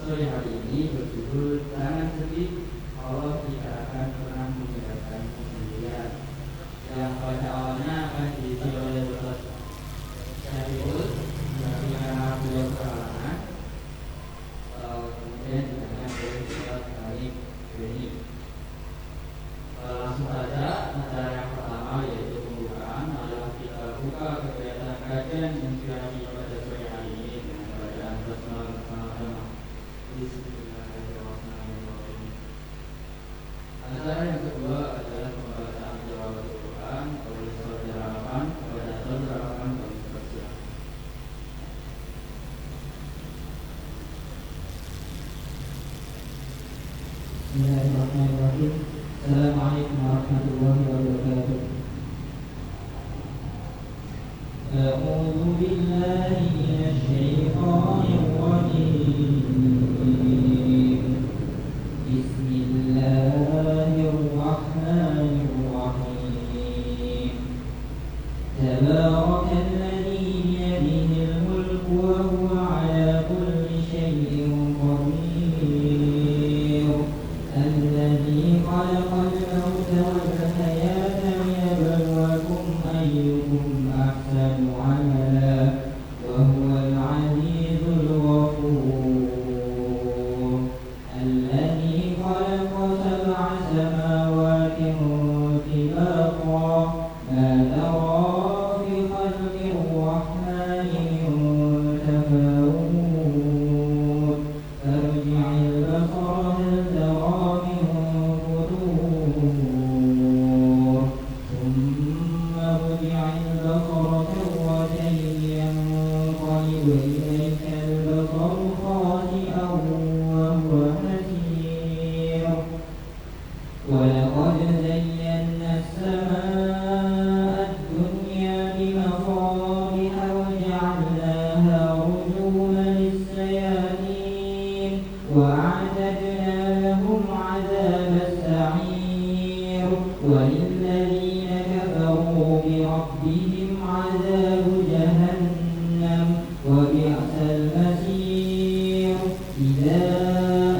sore hari ini berjudul Jangan Sedih, Allah Tidak Akan Pernah Meninggalkanmu Sendirian, yang pada awalnya akan diisi oleh Dr. Syariful, tapi karena beliau berhalangan, kemudian digantikan oleh Dr. Tarik Beni. Langsung saja acara yang pertama yaitu pembukaan. Adalah kita buka kegiatan kajian inspirasi pada sore hari ini dengan bacaan basmalah bersama-sama. Bismillahirrahmanirrahim. Acara yang kedua adalah pembacaan jawab Al-Quran oleh saudara Afan kepada saudara Afan kami persilakan. Bismillahirrahmanirrahim. Assalamualaikum warahmatullahi wabarakatuh. A'udzu billahi minasyaitonir rajim. Bismillahirrahmanirrahim. Tabarakalladzi biyadihil mulku wa huwa 'ala kulli syai'in qadir. Alladzi khalaqal mauta wal hayata liyabluwakum ayyukum ahsanu 'amala wa huwal 'azizul ghafur. Alladzi khalaqa sab'a samawati tibaqa ma tara fi khalqir rahmani min tafawut. Farji'il basara hal tara min futur. Thumma rji'il basara karratayn yanqalib ilayka al-basaru khasi'an wa huwa hasir. وَلَقَدْ زَيَّنَّا السَّمَاءَ الدُّنْيَا بِمَصَابِيحَ وَجَعَلْنَاهَا رُجُومًا لِلشَّيَاطِينِ وَأَعْتَدْنَا لَهُمْ عَذَابَ السَّعِيرِ. وَلِلَّذِينَ كَفَرُوا بِرَبِّهِمْ عَذَابُ جَهَنَّمَ وَبِئْسَ الْمَصِيرُ. إِذَا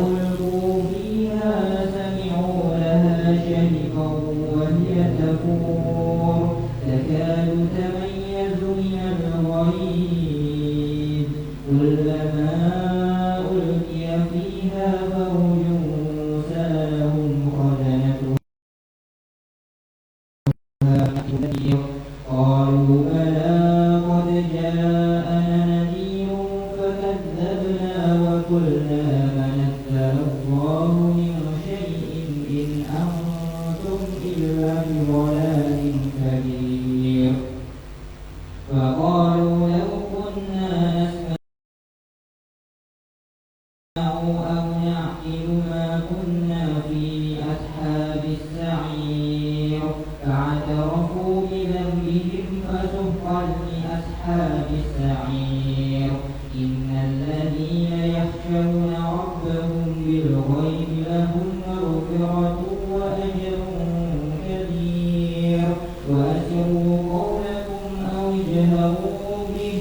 أُلْقُوا فِيهَا سَمِعُوا لَهَا شَهِيقًا وَهِيَ تَفُورُ تَكَادُ تَمَيَّزُ مِنَ الْغَيْظِ. كُلَّمَا أُلْقِيَ فِيهَا فَوْجٌ سَأَلَهُمْ خَزَنَتُهَا قَالُوا بَلَىٰ قَدْ جَاءَنَا نَذِيرٌ فَكَذَّبْنَا وَقُلْنَا مَا نَزَّلَ اللَّهُ مِن شَيْءٍ إِنْ أَنتُمْ إِلَّا فِي ضَلَالٍ كَبِيرٍ. فَقَالُوا لَوْ كُنَّا نَسْمَعُ أَوْ نَعْقِلُ مَا كُنَّا فِي أَصْحَابِ السَّعِيرِ. فَاعْتَرَفُوا بِذَنبِهِمْ فَسُحْقًا لِأَصْحَابِ السَّعِيرِ. إِنَّ الَّذِينَ يَخْشَوْنَ رَبَّهُم بِالْغَيْبِ لَهُم مَّغْفِرَةٌ وَأَجْرٌ كَبِيرٌ. وَأَسِرُّوا قَوْلَكُمْ أَوِ اجْهَرُوا بِهِ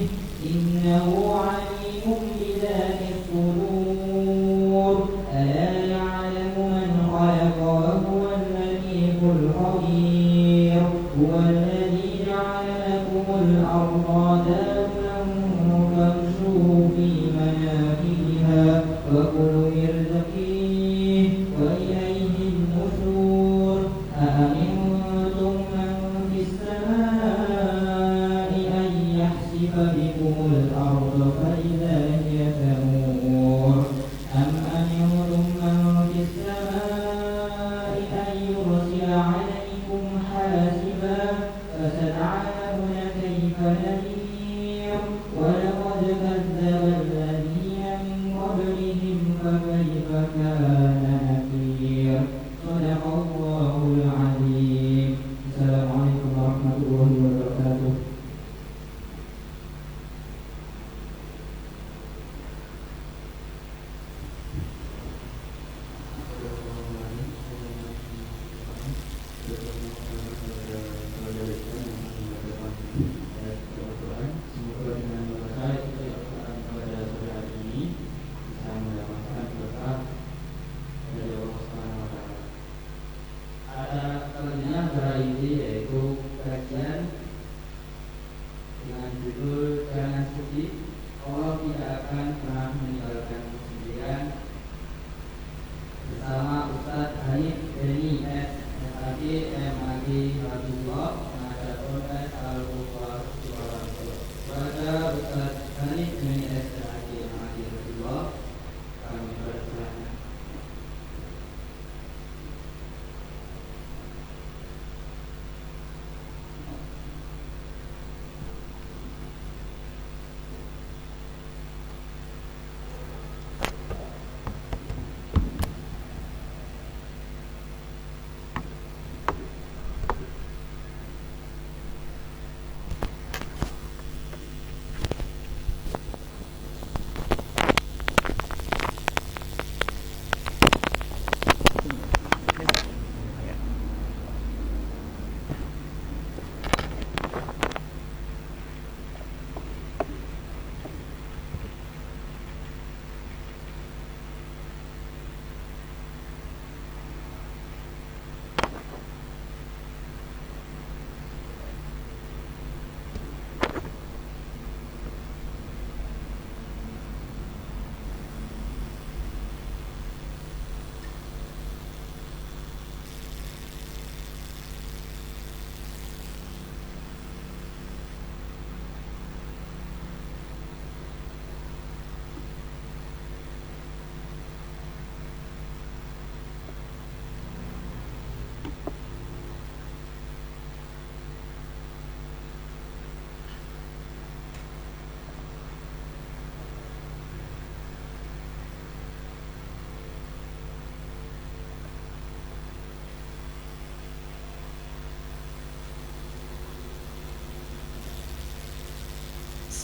إِنَّهُ عَلِيمٌ بِذَاتِ الصُّدُورِ. أَلَا يَعْلَمُ مَنْ خَلَقَ وَهُوَ اللَّطِيفُ الْخَبِيرُ. هُوَ الَّذِي جَعَلَ لَكُمُ الْأَرْضَ ذَلُولًا فَامْشُوا فِي مَنَاكِبِهَا وَكُلُوا مِن رِّزْقِهِ meninggalkan sendirian bersama Ustaz Hanif Beni SHG MAG Habibullah pengajar Polres Al-Bukhari kepada Ustaz Hanif Beni SHG MAG Habibullah kami persilahkan.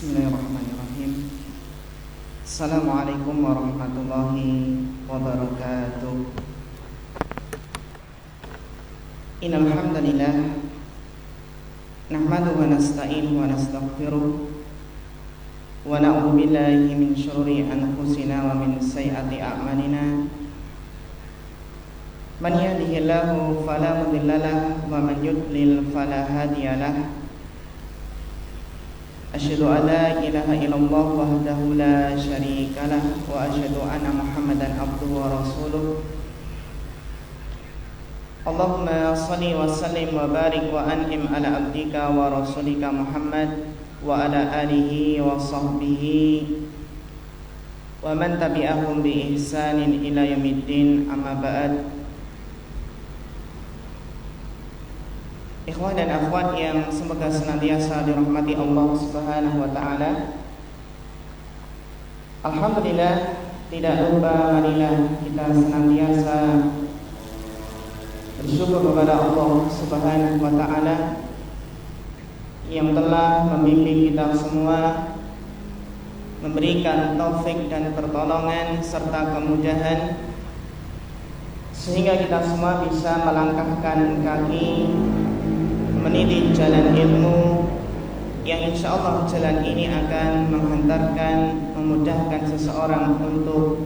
Bismillahirrahmanirrahim. Assalamualaikum warahmatullahi wabarakatuh. Innal hamdalillah nahmaduhu wa nasta'inuhu wa nastaghfiruh wa na'udzu billahi min shururi anfusina wa min sayyiati a'malina. Man yahdihillahu fala mudilla lahu wa man yudlil fala hadiya lahu. Asyhadu an la ilaha illallah wahdahu la syarika lah wa asyhadu anna Muhammadan abduhu wa rasuluh. Allahumma shalli wa sallim wa barik wa an'im ala abdika wa rasulika Muhammad wa ala alihi wa sahbihi wa man tabi'ahum bi ihsanin ila yaumiddin, amma ba'd. Ikhwah dan akhwat yang semoga senantiasa dirahmati Allah Subhanahu wa taala. Alhamdulillah, tidak lupa marilah kita senantiasa bersyukur kepada Allah Subhanahu wa taala yang telah membimbing kita semua, memberikan taufik dan pertolongan serta kemudahan sehingga kita semua bisa melangkahkan kaki meniti jalan ilmu yang insya Allah jalan ini akan menghantarkan, memudahkan seseorang untuk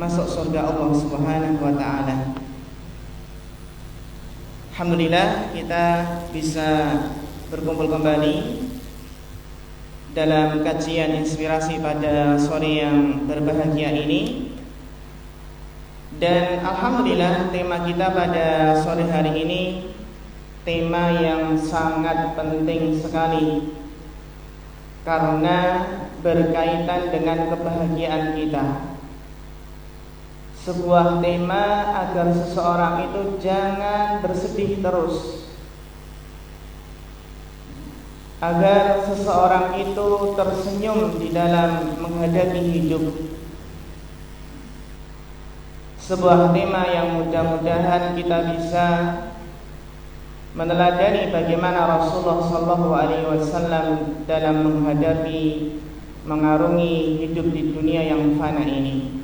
masuk surga Allah Subhanahu wa taala. Alhamdulillah kita bisa berkumpul kembali dalam kajian inspirasi pada sore yang berbahagia ini. Dan alhamdulillah tema kita pada sore hari ini tema yang sangat penting sekali karena berkaitan dengan kebahagiaan kita. Sebuah tema agar seseorang itu jangan bersedih terus, agar seseorang itu tersenyum di dalam menghadapi hidup. Sebuah tema yang mudah-mudahan kita bisa meneladani bagaimana Rasulullah SAW dalam menghadapi, mengarungi hidup di dunia yang fana ini.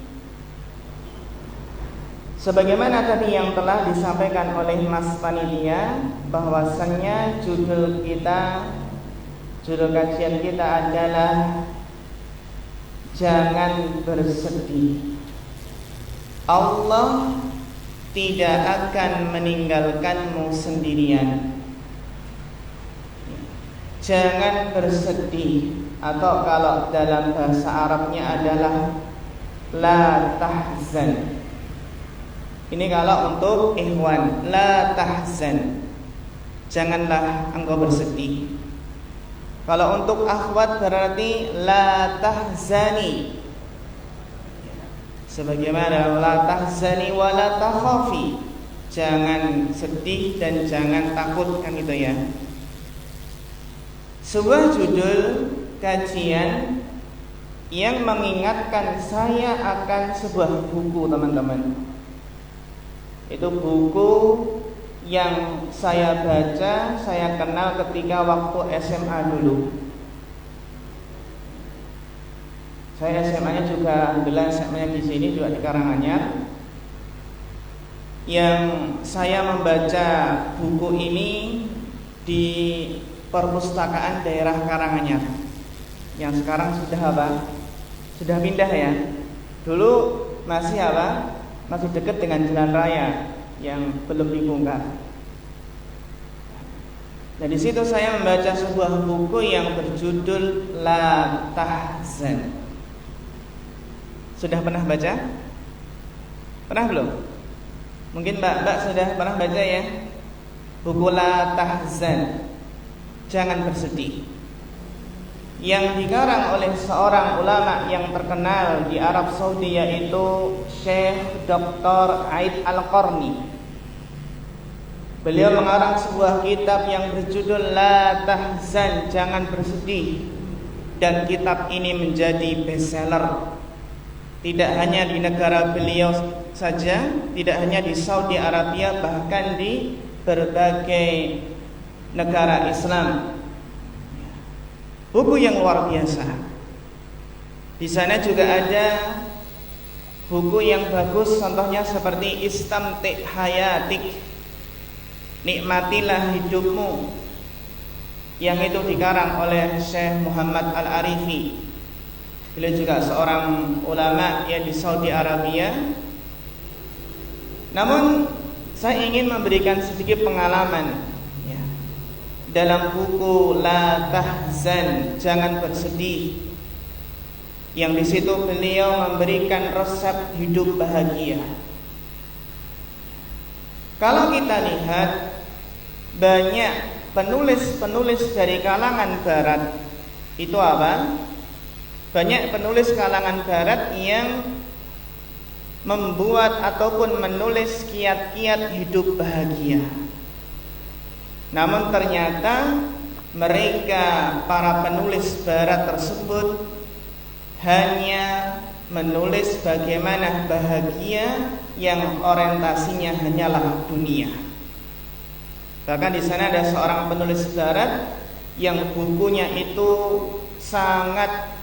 Sebagaimana tadi yang telah disampaikan oleh Mas Panitia, bahwasannya judul kajian kita adalah jangan bersedih. Allah tidak akan meninggalkanmu sendirian. Jangan bersedih. atau kalau dalam bahasa Arabnya adalah la tahzan. Ini kalau untuk ikhwan, la tahzan, janganlah engkau bersedih. Kalau untuk akhwat berarti la tahzani, sebagaimana la tahzani wa la takhafi, jangan sedih dan jangan takut, kan gitu ya. Sebuah judul kajian yang mengingatkan saya akan sebuah buku, teman-teman. Itu buku yang saya baca, saya kenal ketika waktu SMA dulu. Saya SMA-nya juga, alhamdulillah SMA-nya di sini juga di Karanganyar. Yang saya membaca buku ini di perpustakaan daerah Karanganyar, yang sekarang sudah apa? Sudah pindah ya. Dulu masih apa? Masih dekat dengan jalan raya yang belum dibongkar. Nah, di situ saya membaca sebuah buku yang berjudul La Tahzan. Sudah pernah baca? Pernah belum? Mungkin mbak sudah pernah baca ya? Buku La Tahzan, jangan bersedih, yang dikarang oleh seorang ulama yang terkenal di Arab Saudi, yaitu Syekh Dr. Aid Al-Qarni. Beliau mengarang sebuah kitab yang berjudul La Tahzan, jangan bersedih, dan kitab ini menjadi bestseller. Tidak hanya di negara beliau saja, tidak hanya di Saudi Arabia, bahkan di berbagai negara Islam. Buku yang luar biasa. Di sana juga ada buku yang bagus, contohnya seperti Istamti' Hayatik, nikmatilah hidupmu, yang itu dikarang oleh Syekh Muhammad Al-Arifi. Beliau juga seorang ulama ya di Saudi Arabia. Namun saya ingin memberikan sedikit pengalaman ya, dalam buku La Tahzan, jangan bersedih, yang di situ beliau memberikan resep hidup bahagia. Kalau kita lihat banyak penulis-penulis dari kalangan barat, itu apa? Banyak penulis kalangan barat yang membuat ataupun menulis kiat-kiat hidup bahagia. Namun ternyata mereka, para penulis barat tersebut, hanya menulis bagaimana bahagia yang orientasinya hanyalah dunia. Bahkan di sana ada seorang penulis barat yang bukunya itu sangat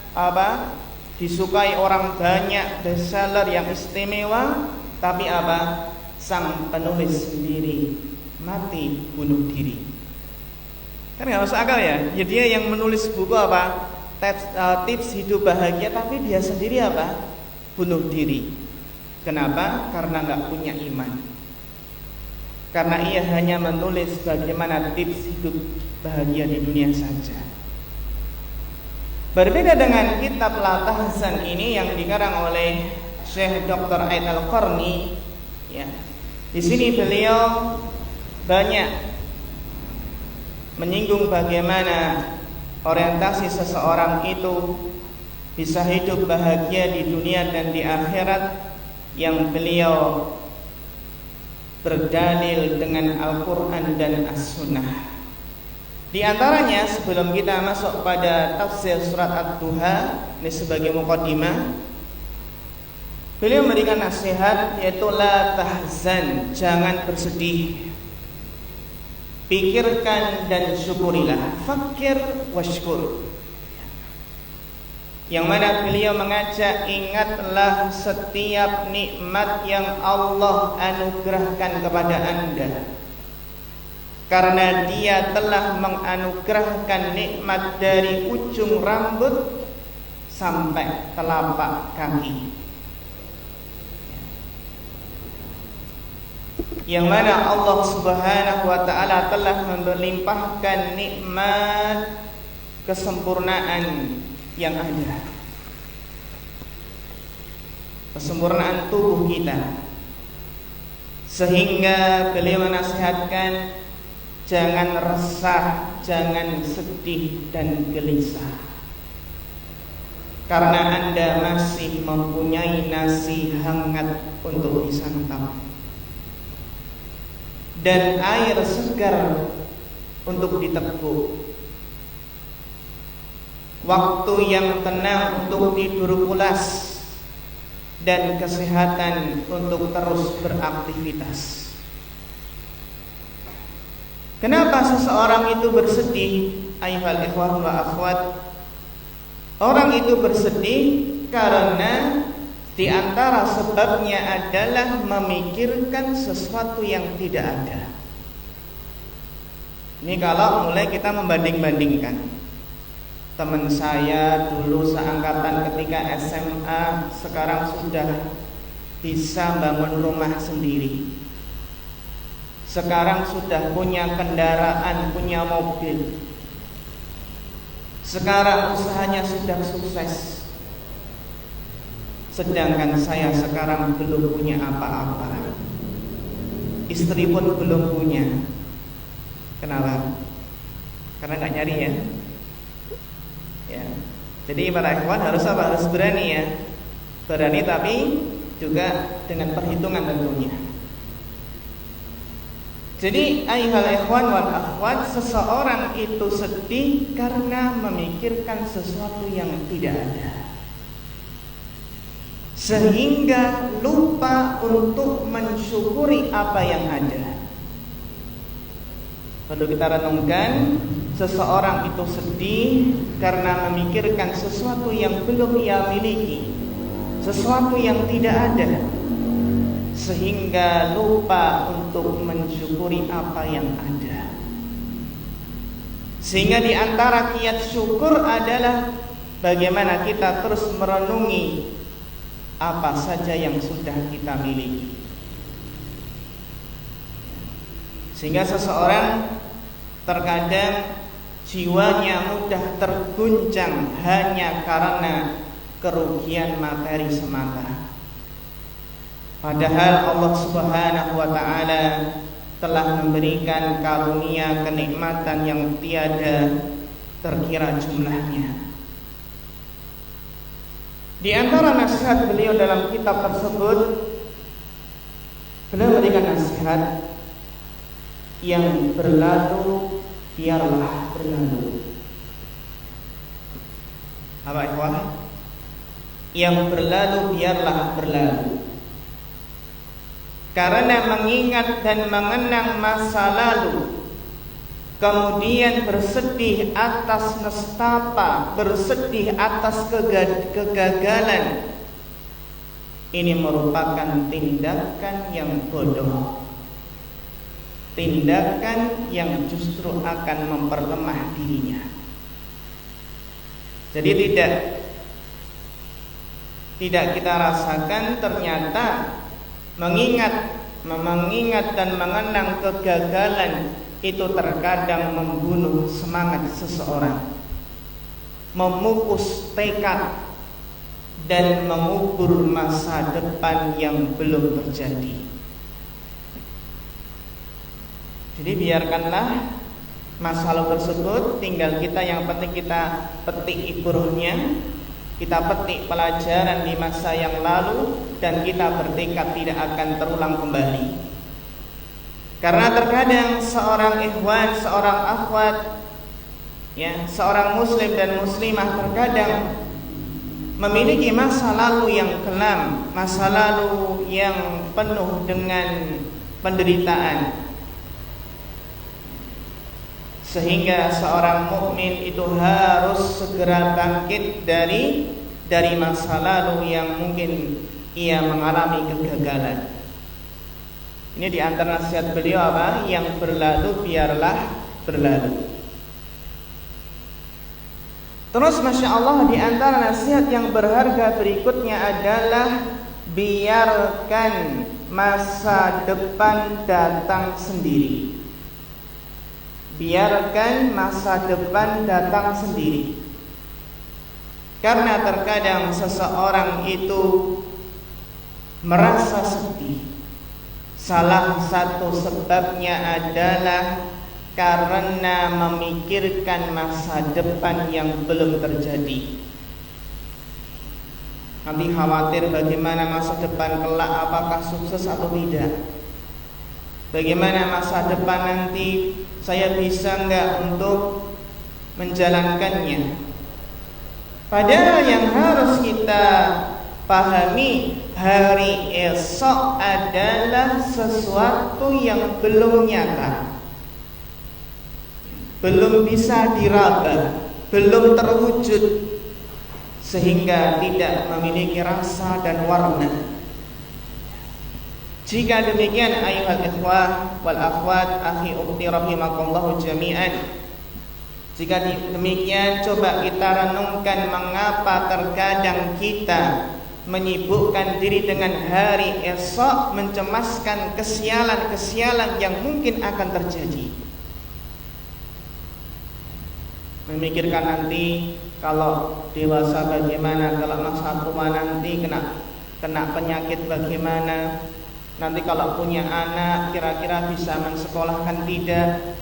disukai orang banyak, bestseller yang istimewa, tapi sang penulis sendiri mati bunuh diri. Kan nggak masuk akal ya? Ya dia yang menulis buku tips hidup bahagia, tapi dia sendiri bunuh diri. Kenapa? Karena nggak punya iman. Karena ia hanya menulis bagaimana tips hidup bahagia di dunia saja. Berbeda dengan kitab La Tahzan ini yang dikarang oleh Syekh Dr. Aid Al-Qarni ya. Di sini beliau banyak menyinggung bagaimana orientasi seseorang itu bisa hidup bahagia di dunia dan di akhirat, yang beliau berdalil dengan Al-Quran dan As-Sunnah. Di antaranya, sebelum kita masuk pada tafsir surat Ad-Duha, ini sebagai muqaddimah, beliau memberikan nasihat, yaitu la tahzan, jangan bersedih, pikirkan dan syukurilah, fakir washkur. Yang mana beliau mengajak, ingatlah setiap nikmat yang Allah anugerahkan kepada Anda, karena Dia telah menganugerahkan nikmat dari ujung rambut sampai telapak kaki, yang mana Allah Subhanahu wa ta'ala telah melimpahkan nikmat kesempurnaan yang ada, kesempurnaan tubuh kita, sehingga beliau menasihatkan jangan resah, jangan sedih dan gelisah, karena Anda masih mempunyai nasi hangat untuk disantap dan air segar untuk diteguk, waktu yang tenang untuk tidur pulas, dan kesehatan untuk terus beraktivitas. Kenapa seseorang itu bersedih? Ayyuhal ikhwan wa akhwat, orang itu bersedih karena di antara sebabnya adalah memikirkan sesuatu yang tidak ada. Ini kalau mulai kita membanding-bandingkan. Teman saya dulu seangkatan ketika SMA, sekarang sudah bisa bangun rumah sendiri. Sekarang sudah punya kendaraan, punya mobil. Sekarang usahanya sudah sukses. Sedangkan saya sekarang belum punya apa-apa. Istri pun belum punya. Kenapa? Karena gak nyari ya. Ya. Jadi para ikhwan harus apa? Harus berani ya. Berani tapi juga dengan perhitungan tentunya. Jadi ayyuhal ikhwan wal akhwat, seseorang itu sedih karena memikirkan sesuatu yang tidak ada, sehingga lupa untuk mensyukuri apa yang ada. Perlu kita renungkan, seseorang itu sedih karena memikirkan sesuatu yang belum ia miliki, sesuatu yang tidak ada, sehingga lupa untuk mensyukuri apa yang ada. Sehingga di antara kiat syukur adalah bagaimana kita terus merenungi apa saja yang sudah kita miliki. Sehingga seseorang terkadang jiwanya mudah terguncang hanya karena kerugian materi semata. Padahal Allah Subhanahu wa ta'ala telah memberikan karunia kenikmatan yang tiada terkira jumlahnya. Di antara nasihat beliau dalam kitab tersebut, beliau memberikan nasihat, yang berlalu biarlah berlalu. Apa ikhwan? Yang berlalu biarlah berlalu. Karena mengingat dan mengenang masa lalu, kemudian bersedih atas nestapa, bersedih atas kegagalan, ini merupakan tindakan yang bodoh, tindakan yang justru akan memperlemah dirinya. Jadi tidak kita rasakan ternyata mengingat dan mengenang kegagalan itu terkadang membunuh semangat seseorang, memupus tekad, dan mengubur masa depan yang belum terjadi. Jadi biarkanlah masa lalu tersebut, tinggal kita yang penting kita petik ibrahnya, kita petik pelajaran di masa yang lalu, dan kita bertekad tidak akan terulang kembali. Karena terkadang seorang ikhwan, seorang akhwat, ya, seorang muslim dan muslimah terkadang memiliki masa lalu yang kelam, masa lalu yang penuh dengan penderitaan, sehingga seorang mukmin itu harus segera bangkit dari masa lalu yang mungkin ia mengalami kegagalan. Ini di antara nasihat beliau apa? Yang berlalu biarlah berlalu. Terus Masya Allah, di antara nasihat yang berharga berikutnya adalah biarkan masa depan datang sendiri. biarkan masa depan datang sendiri. Karena terkadang seseorang itu merasa sedih. Salah satu sebabnya adalah karena memikirkan masa depan yang belum terjadi. Nanti khawatir bagaimana masa depan kelak, apakah sukses atau tidak. Bagaimana masa depan nanti, saya bisa enggak untuk menjalankannya. Padahal yang harus kita pahami, hari esok adalah sesuatu yang belum nyata, belum bisa diraba, belum terwujud, sehingga tidak memiliki rasa dan warna. Jika demikian, ayuhal ikhwah wal akhwat, akhi ukhti rahimakumullah jami'an, jika demikian, coba kita renungkan mengapa terkadang kita menyibukkan diri dengan hari esok, mencemaskan kesialan-kesialan yang mungkin akan terjadi. Memikirkan nanti kalau dewasa bagaimana, kalau masa tua nanti kena penyakit bagaimana, nanti kalau punya anak kira-kira bisa mensekolahkan tidak.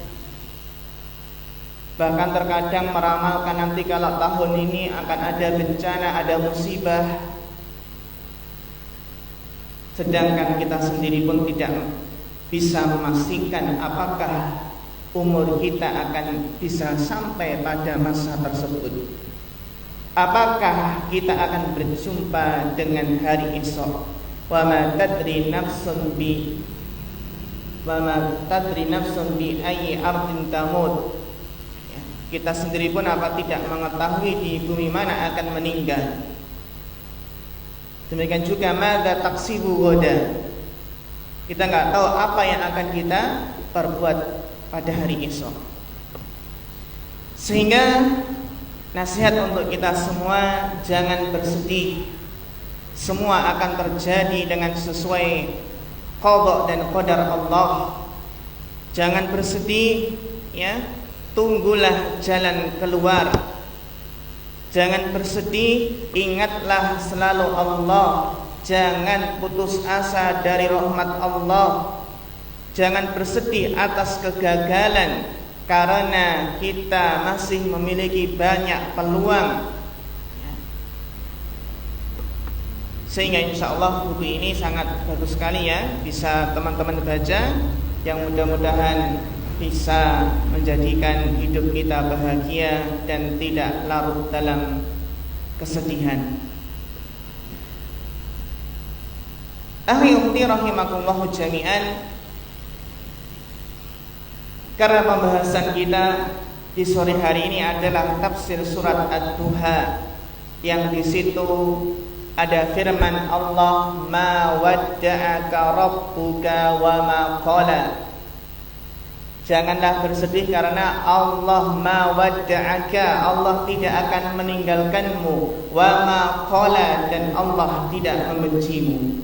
Bahkan terkadang meramalkan nanti kalau tahun ini akan ada bencana, ada musibah. Sedangkan kita sendiri pun tidak bisa memastikan apakah umur kita akan bisa sampai pada masa tersebut. Apakah kita akan berjumpa dengan hari esok? Wa ma tadri nafsun bi ayyi ardin tamut. Kita sendiri pun apa tidak mengetahui di bumi mana akan meninggal. Demikian juga madza taksibu ghadan. Kita enggak tahu apa yang akan kita perbuat pada hari esok. Sehingga nasihat untuk kita semua, jangan bersedih. Semua akan terjadi dengan sesuai qada dan qadar Allah. Jangan bersedih, ya. Tunggulah jalan keluar. Jangan bersedih, ingatlah selalu Allah. Jangan putus asa dari rahmat Allah. Jangan bersedih atas kegagalan, karena kita masih memiliki banyak peluang. Sehingga insyaallah buku ini sangat bagus sekali ya, bisa teman-teman baca, yang mudah-mudahan bisa menjadikan hidup kita bahagia dan tidak larut dalam kesedihan. Akhi ukhti rahimakumullah jami'an, karena pembahasan kita di sore hari ini adalah tafsir surat Ad-Duha, yang di situ ada firman Allah, ma wadda'aka rabbuka wa ma qala. Janganlah bersedih karena Allah ma wadda'aka, Allah tidak akan meninggalkanmu, wa ma qala, dan Allah tidak membencimu.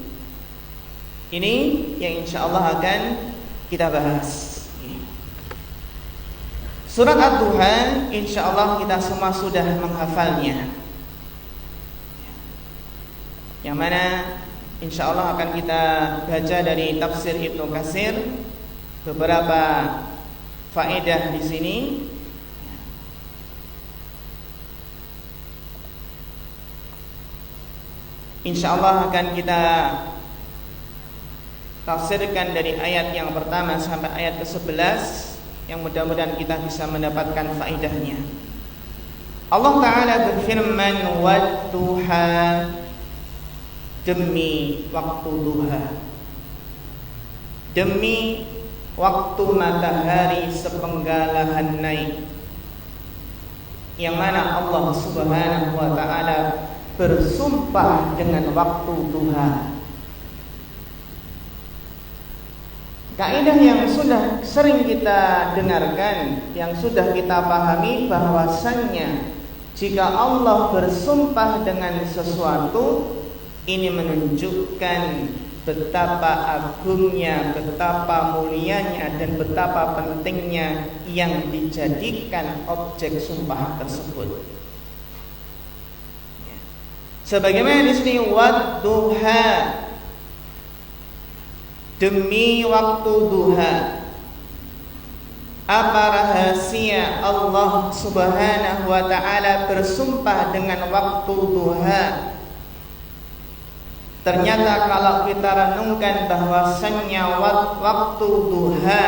Ini yang insyaallah akan kita bahas. Surat Ad-Duha insyaallah kita semua sudah menghafalnya, yang mana insyaallah akan kita baca dari tafsir Ibnu Katsir. Beberapa faedah di sini. Insyaallah akan kita tafsirkan dari ayat yang pertama sampai ayat ke-11, yang mudah-mudahan kita bisa mendapatkan faedahnya. Allah Ta'ala berfirman, "Wadduha", demi waktu duha, demi waktu matahari sepenggalahan naik, yang mana Allah Subhanahu wa Ta'ala bersumpah dengan waktu duha. Kaidah yang sudah sering kita dengarkan, yang sudah kita pahami, bahwasannya jika Allah bersumpah dengan sesuatu, ini menunjukkan betapa agungnya, betapa mulianya, dan betapa pentingnya yang dijadikan objek sumpah tersebut. Sebagaimana di sini wadduha, demi waktu duha. Apa rahasia Allah Subhanahu wa ta'ala bersumpah dengan waktu duha? Ternyata kalau kita renungkan bahwasannya waktu duha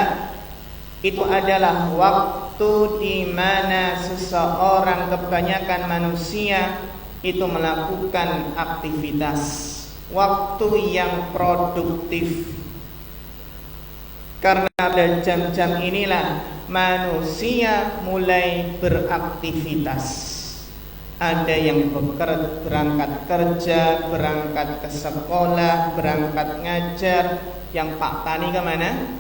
itu adalah waktu di mana seseorang, kebanyakan manusia itu melakukan aktivitas, waktu yang produktif. Karena pada jam-jam inilah manusia mulai beraktivitas. Ada yang berangkat kerja, berangkat ke sekolah, berangkat ngajar. Yang Pak Tani kemana?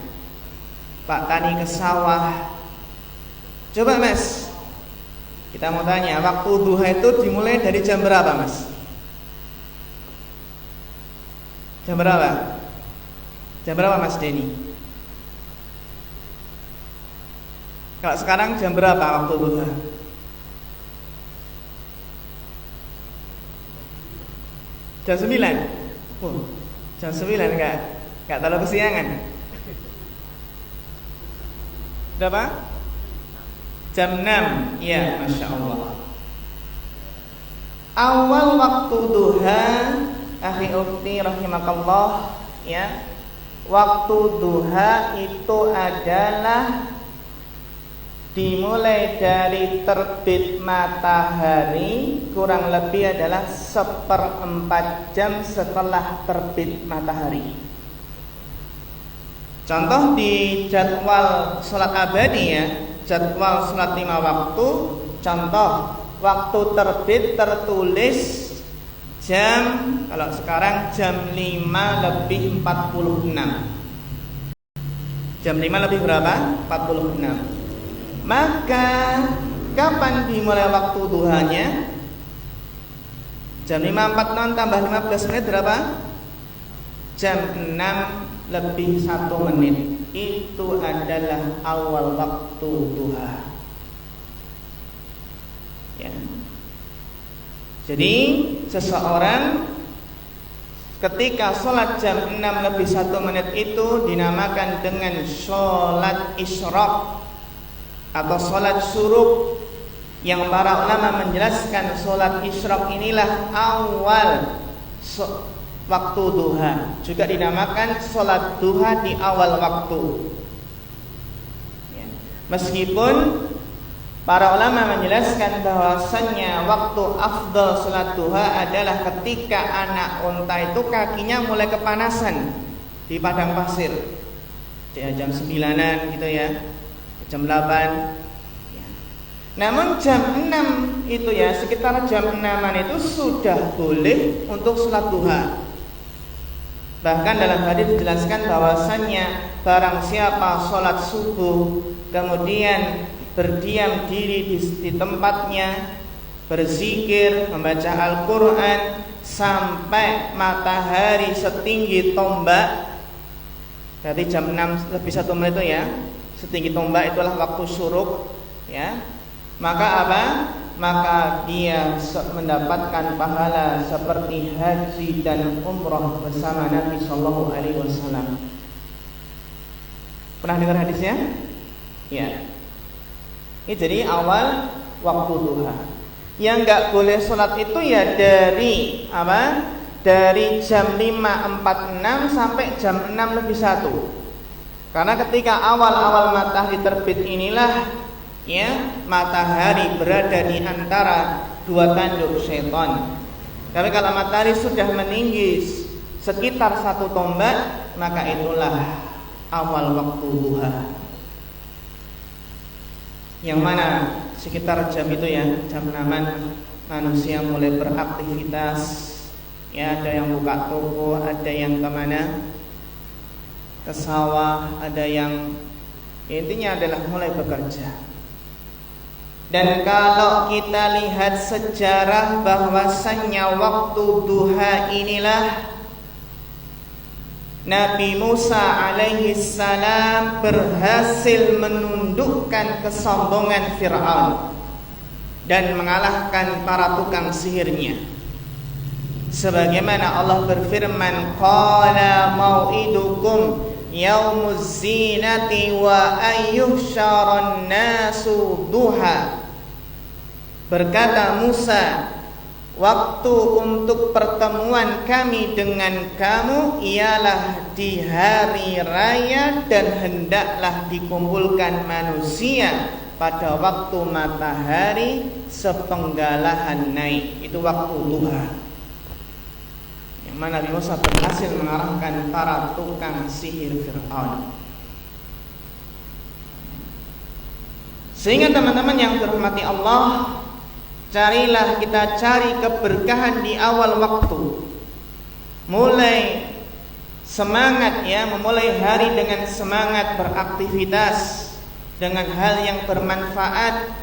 Pak Tani ke sawah. Coba Mas, kita mau tanya, waktu duha itu dimulai dari jam berapa Mas? Jam berapa? Jam berapa Mas Denny? Kalau sekarang jam berapa waktu duha? Jam 9. Oh, jam 9 enggak terlalu kesiangan. Berapa? Jam 6. Ya, Masya Allah. Awal waktu duha, akhi ukhti rahimakallah, ya. Waktu duha itu adalah dimulai dari terbit matahari, kurang lebih adalah 1/4 jam setelah terbit matahari. Contoh di jadwal sholat abadi ya, jadwal sholat 5 waktu. Contoh, waktu terbit tertulis jam, kalau sekarang jam 5:46. Jam 5 lebih berapa? 46. Maka kapan dimulai waktu duhanya? Jam 5:46 tambah 15 menit berapa? Jam 6:01. Itu adalah awal waktu duha, ya. Jadi seseorang ketika sholat jam 6:01 itu dinamakan dengan sholat isyraq atau sholat syuruk, yang para ulama menjelaskan sholat isyraq inilah awal waktu duha, juga dinamakan sholat duha di awal waktu, ya. Meskipun para ulama menjelaskan bahwasannya waktu afdal sholat duha adalah ketika anak unta itu kakinya mulai kepanasan di padang pasir, ya, jam 9-an gitu ya, jam 8 ya. Namun jam 6 itu ya, sekitar jam 6-an itu sudah boleh untuk sholat duha. Bahkan dalam hadis dijelaskan bahwasannya barang siapa sholat subuh kemudian berdiam diri di tempatnya, berzikir, membaca Al-Quran sampai matahari setinggi tombak, berarti jam 6:01 itu ya, setinggi tombak itulah waktu syuruk, ya. Maka apa? Maka dia mendapatkan pahala seperti haji dan umrah bersama Nabi Sallallahu Alaihi Wasallam. Pernah dengar hadisnya? Ya. Ini jadi awal waktu duha. Yang enggak boleh sholat itu ya dari apa? Dari jam 5:46 sampai jam 6:01. Karena ketika awal-awal matahari terbit inilah ya, matahari berada di antara dua tanduk syaitan. Tapi kalau matahari sudah meninggi sekitar 1 tombak, maka itulah awal waktu duha. Yang mana sekitar jam itu ya, jam 6-an manusia mulai beraktivitas. Ya, ada yang buka toko, ada yang kemana? Ke sawah, ada yang intinya adalah mulai bekerja. Dan kalau kita lihat sejarah bahwasannya waktu duha inilah Nabi Musa alaihi salam berhasil menundukkan kesombongan Fir'aun dan mengalahkan para tukang sihirnya. Sebagaimana Allah berfirman, qala mau'idukum yaumuz zinati wa ayyuhsyaran nasu duha. Berkata Musa, waktu untuk pertemuan kami dengan kamu ialah di hari raya dan hendaklah dikumpulkan manusia pada waktu matahari sepenggalahan naik. Itu waktu duha, yang mana Nabi Musa berhasil mengalahkan para tukang sihir Fir'aun. Sehingga teman-teman yang dirahmati Allah, carilah kita cari keberkahan di awal waktu. Mulai semangat ya, memulai hari dengan semangat beraktivitas dengan hal yang bermanfaat.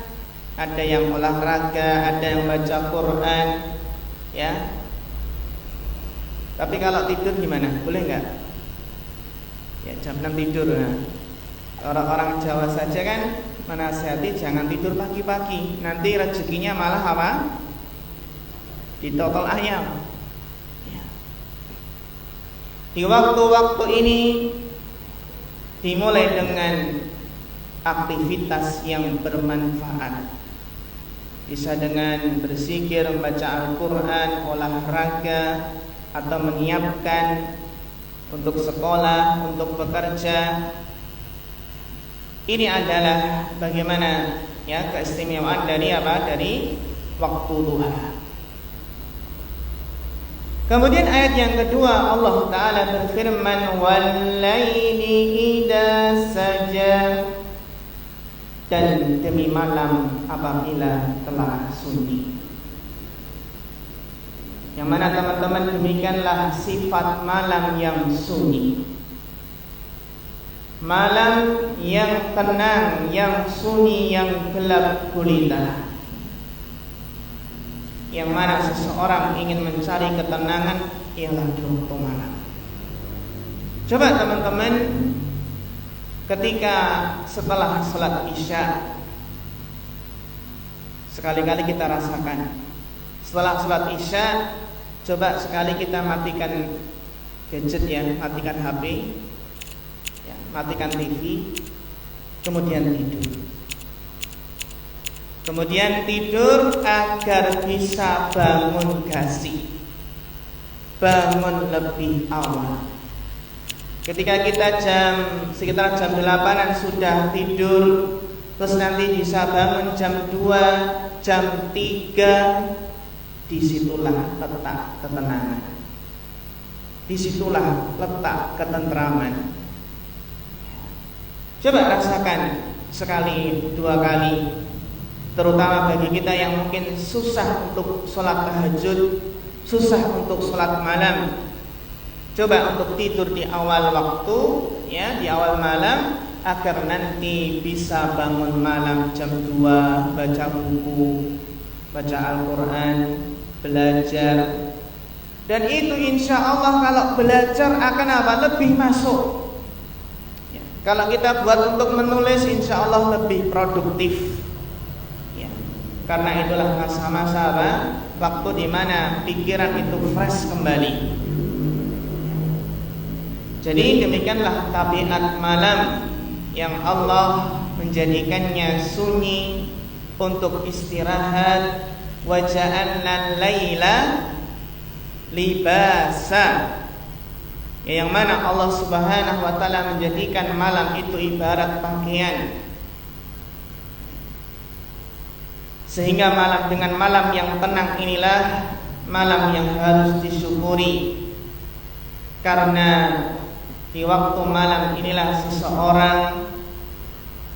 Ada yang olahraga, ada yang baca Quran, ya. Tapi kalau tidur gimana? Boleh nggak? Ya jam 6 tidur. Nah, orang-orang Jawa saja kan menasihati jangan tidur pagi-pagi, nanti rezekinya malah apa? Ditotol ayam. Ya. Di waktu-waktu ini dimulai dengan aktivitas yang bermanfaat. Bisa dengan berzikir, membaca Al-Quran, olahraga, atau menyiapkan untuk sekolah, untuk bekerja. Ini adalah bagaimana ya keistimewaan dari apa? Dari waktu duha. Kemudian ayat yang kedua, Allah Ta'ala berfirman, "Wal-laili idza saja." Dan demi malam apabila telah sunyi. Yang mana teman-teman, demikianlah sifat malam yang sunyi. Malam yang tenang, yang sunyi, yang gelap gulita, yang mana seseorang ingin mencari ketenangan ialah di waktu malam. Coba teman-teman, ketika setelah salat Isya, sekali-kali kita rasakan. Setelah salat Isya, coba sekali kita matikan gadget ya, matikan HP, matikan TV, kemudian tidur. Kemudian tidur agar bisa bangun gasi, bangun lebih awal. Ketika kita sekitar jam 8-an sudah tidur, terus nanti bisa bangun jam 2, jam 3, disitulah letak ketenangan, disitulah letak ketentraman. Coba rasakan sekali, 2 kali, terutama bagi kita yang mungkin susah untuk sholat tahajud, susah untuk sholat malam. Coba untuk tidur di awal waktu, ya, di awal malam, agar nanti bisa bangun malam jam 2, baca buku, baca Al-Quran, belajar. Dan itu insya Allah kalau belajar akan apa? Lebih masuk. Kalau kita buat untuk menulis, insya Allah lebih produktif ya. Karena itulah masa-masa waktu dimana pikiran itu fresh kembali. Jadi demikianlah tabiat malam yang Allah menjadikannya sunyi untuk istirahat. Wa ja'alna laila libasa, yang mana Allah Subhanahu wa Ta'ala menjadikan malam itu ibarat pakaian. Sehingga malam, dengan malam yang tenang inilah malam yang harus disyukuri. Karena di waktu malam inilah seseorang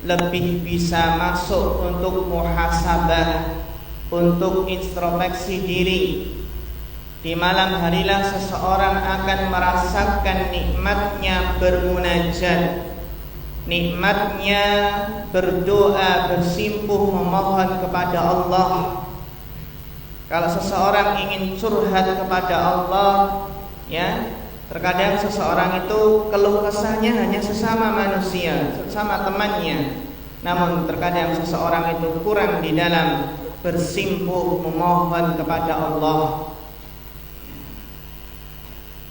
lebih bisa masuk untuk muhasabah, untuk introspeksi diri. Di malam harilah seseorang akan merasakan nikmatnya bermunajat, nikmatnya berdoa, bersimpuh, memohon kepada Allah. Kalau seseorang ingin curhat kepada Allah, ya, Terkadang seseorang itu keluh kesahnya hanya sesama manusia, sesama temannya. Namun terkadang seseorang itu kurang di dalam bersimpuh memohon kepada Allah.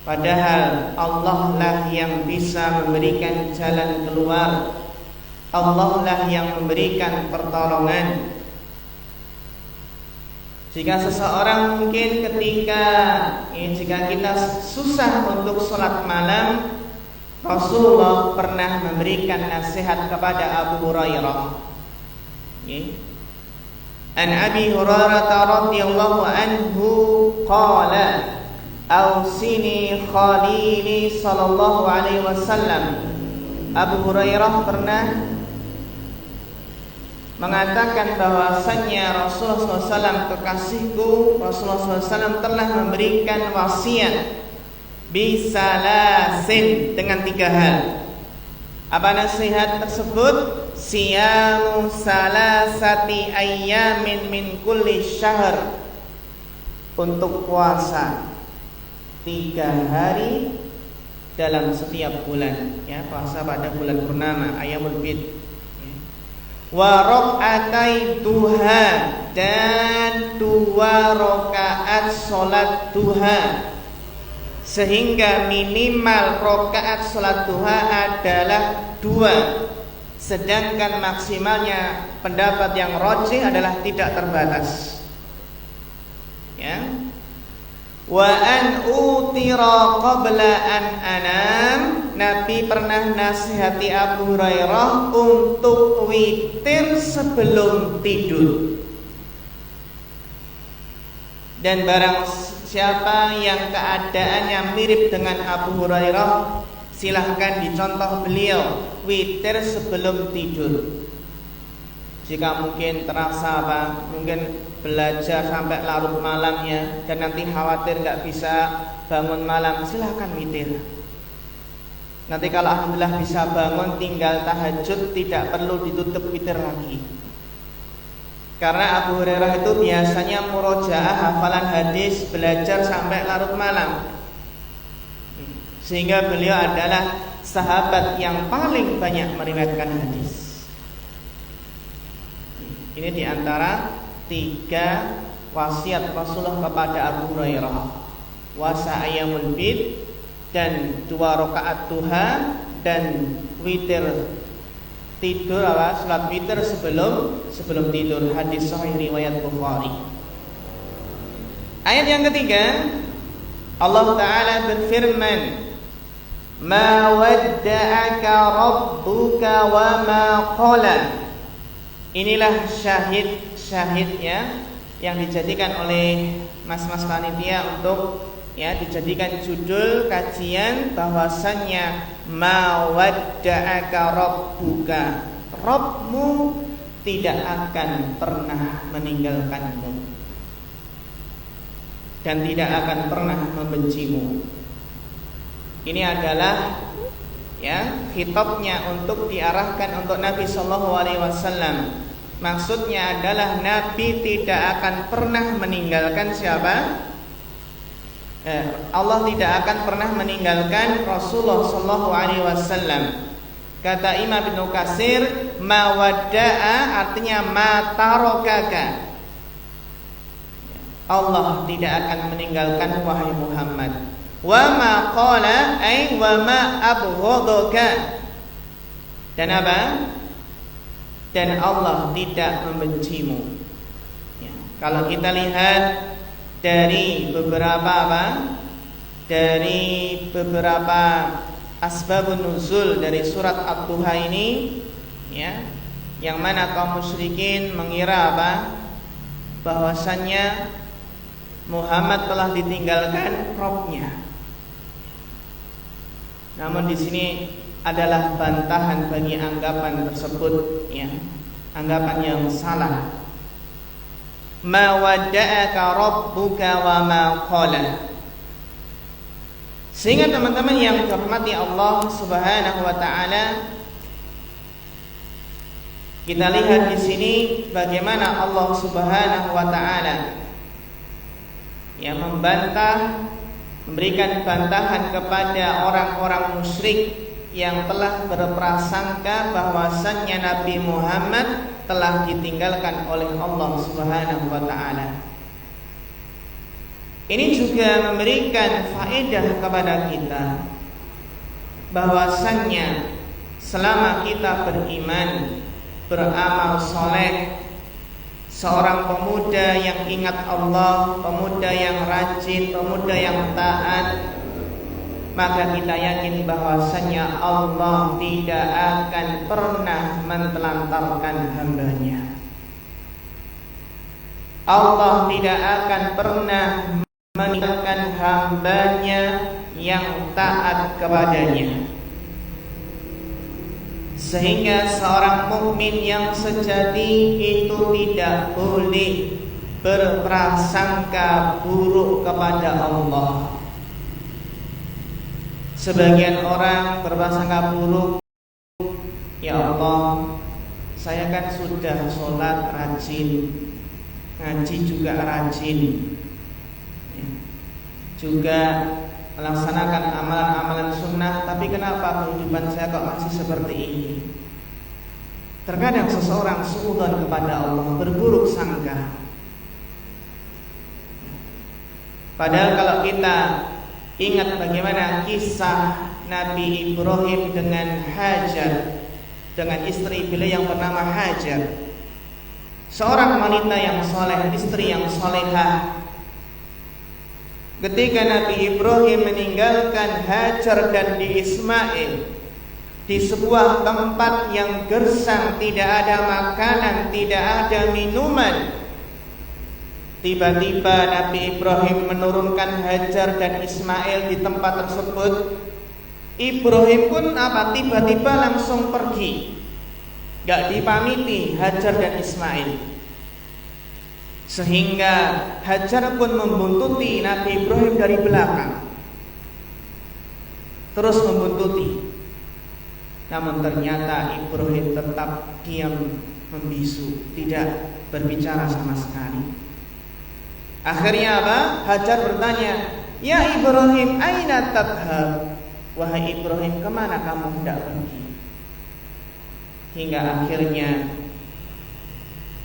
Padahal Allah lah yang bisa memberikan jalan keluar. Allah lah yang memberikan pertolongan. Jika seseorang mungkin jika kita susah untuk sholat malam, Rasulullah pernah memberikan nasihat kepada Abu Hurairah. An Abi Hurairah radhiyallahu anhu qala Ausini khalili sallallahu alaihi wasallam. Abu Hurairah pernah mengatakan bahwasannya Rasulullah SAW, kekasihku Rasulullah SAW telah memberikan wasiat bisalasin, dengan 3 hal. Apa nasihat tersebut? Siyamu salasati ayyamin min kulli syahr, untuk puasa 3 hari dalam setiap bulan, ya, puasa pada bulan purnama, ayyamul bid. Wa raq'atai duha, dan 2 rakaat salat duha, sehingga minimal rakaat salat duha adalah 2, sedangkan maksimalnya pendapat yang rajih adalah tidak terbatas, ya. Wa an utira qabla an anam, Nabi pernah nasihati Abu Hurairah untuk witir sebelum tidur. Dan barang siapa yang keadaannya mirip dengan Abu Hurairah, silahkan dicontoh beliau witir sebelum tidur. Jika mungkin terasa mungkin belajar sampai larut malamnya dan nanti khawatir nggak bisa bangun malam, silahkan witir. Nanti kalau alhamdulillah bisa bangun, tinggal tahajud, tidak perlu ditutup witir lagi. Karena Abu Hurairah itu biasanya murojaah hafalan hadis, belajar sampai larut malam, sehingga beliau adalah sahabat yang paling banyak meriwayatkan hadis. Ini diantara 3 wasiat Rasulullah kepada Abu Hurairah: puasa ayyamul bid, dan 2 rakaat duha, dan witir tidur, salat witir sebelum tidur. Hadis sahih riwayat Bukhari. Ayat yang ketiga, Allah Ta'ala berfirman, ma wadda'aka rabbuka wa ma qala. Inilah syahidnya yang dijadikan oleh mas-mas panitia untuk, ya, dijadikan judul kajian, bahwasannya ma wadda'aka rabbuka, Rabbmu tidak akan pernah meninggalkanmu dan tidak akan pernah membencimu. Ini adalah, ya, khitabnya untuk diarahkan untuk Nabi sallallahu alaihi wasallam. Maksudnya adalah Nabi tidak akan pernah meninggalkan siapa? Allah tidak akan pernah meninggalkan Rasulullah sallallahu alaihi wasallam. Kata Imam Ibnu Katsir, ma wadda'a artinya ma tarokaka. Allah tidak akan meninggalkan wahai Muhammad. Wa ma qala ay wa ma abghadaka. Dan apa? Dan Allah tidak membencimu. Ya, kalau kita lihat dari beberapa asbabun nuzul dari surat Ad-Duha ini, ya, yang mana kaum musyrikin mengira bahwasannya Muhammad telah ditinggalkan Rabbnya. Namun di sini adalah bantahan bagi anggapan tersebut, ya, anggapan yang salah. Ma wadda'aka rabbuka wa ma qala. Sehingga teman-teman yang dihormati Allah Subhanahu wa taala, kita lihat di sini bagaimana Allah Subhanahu wa taala yang membantah memberikan bantahan kepada orang-orang musyrik yang telah berprasangka bahwasannya Nabi Muhammad telah ditinggalkan oleh Allah Subhanahu wa taala. Ini juga memberikan faedah kepada kita bahwasannya selama kita beriman, beramal soleh, seorang pemuda yang ingat Allah, pemuda yang rajin, pemuda yang taat, maka kita yakin bahwasannya Allah tidak akan pernah mentelantarkan hambanya. Allah tidak akan pernah meninggalkan hambanya yang taat kepadanya. Sehingga seorang mukmin yang sejati itu tidak boleh berprasangka buruk kepada Allah. Sebagian orang berprasangka buruk, ya Allah, saya kan sudah sholat rajin, ngaji juga rajin, juga melaksanakan amalan-amalan sunnah, tapi kenapa kehidupan saya kok masih seperti ini? Terkadang seseorang suudzon kepada Allah, berburuk sangka. Padahal kalau kita ingat bagaimana kisah Nabi Ibrahim dengan Hajar, dengan istri beliau yang bernama Hajar, seorang wanita yang soleh, istri yang solehah. Ketika Nabi Ibrahim meninggalkan Hajar dan Ismail di sebuah tempat yang gersang, tidak ada makanan, tidak ada minuman, tiba-tiba Nabi Ibrahim menurunkan Hajar dan Ismail di tempat tersebut. Ibrahim pun tiba-tiba langsung pergi, gak dipamiti Hajar dan Ismail. Sehingga Hajar pun membuntuti Nabi Ibrahim dari belakang, terus membuntuti. Namun ternyata Ibrahim tetap diam membisu, tidak berbicara sama sekali. Akhirnya apa? Hajar bertanya, "Ya Ibrahim, aina tadhhab?" Wahai Ibrahim, kemana kamu hendak pergi? Hingga akhirnya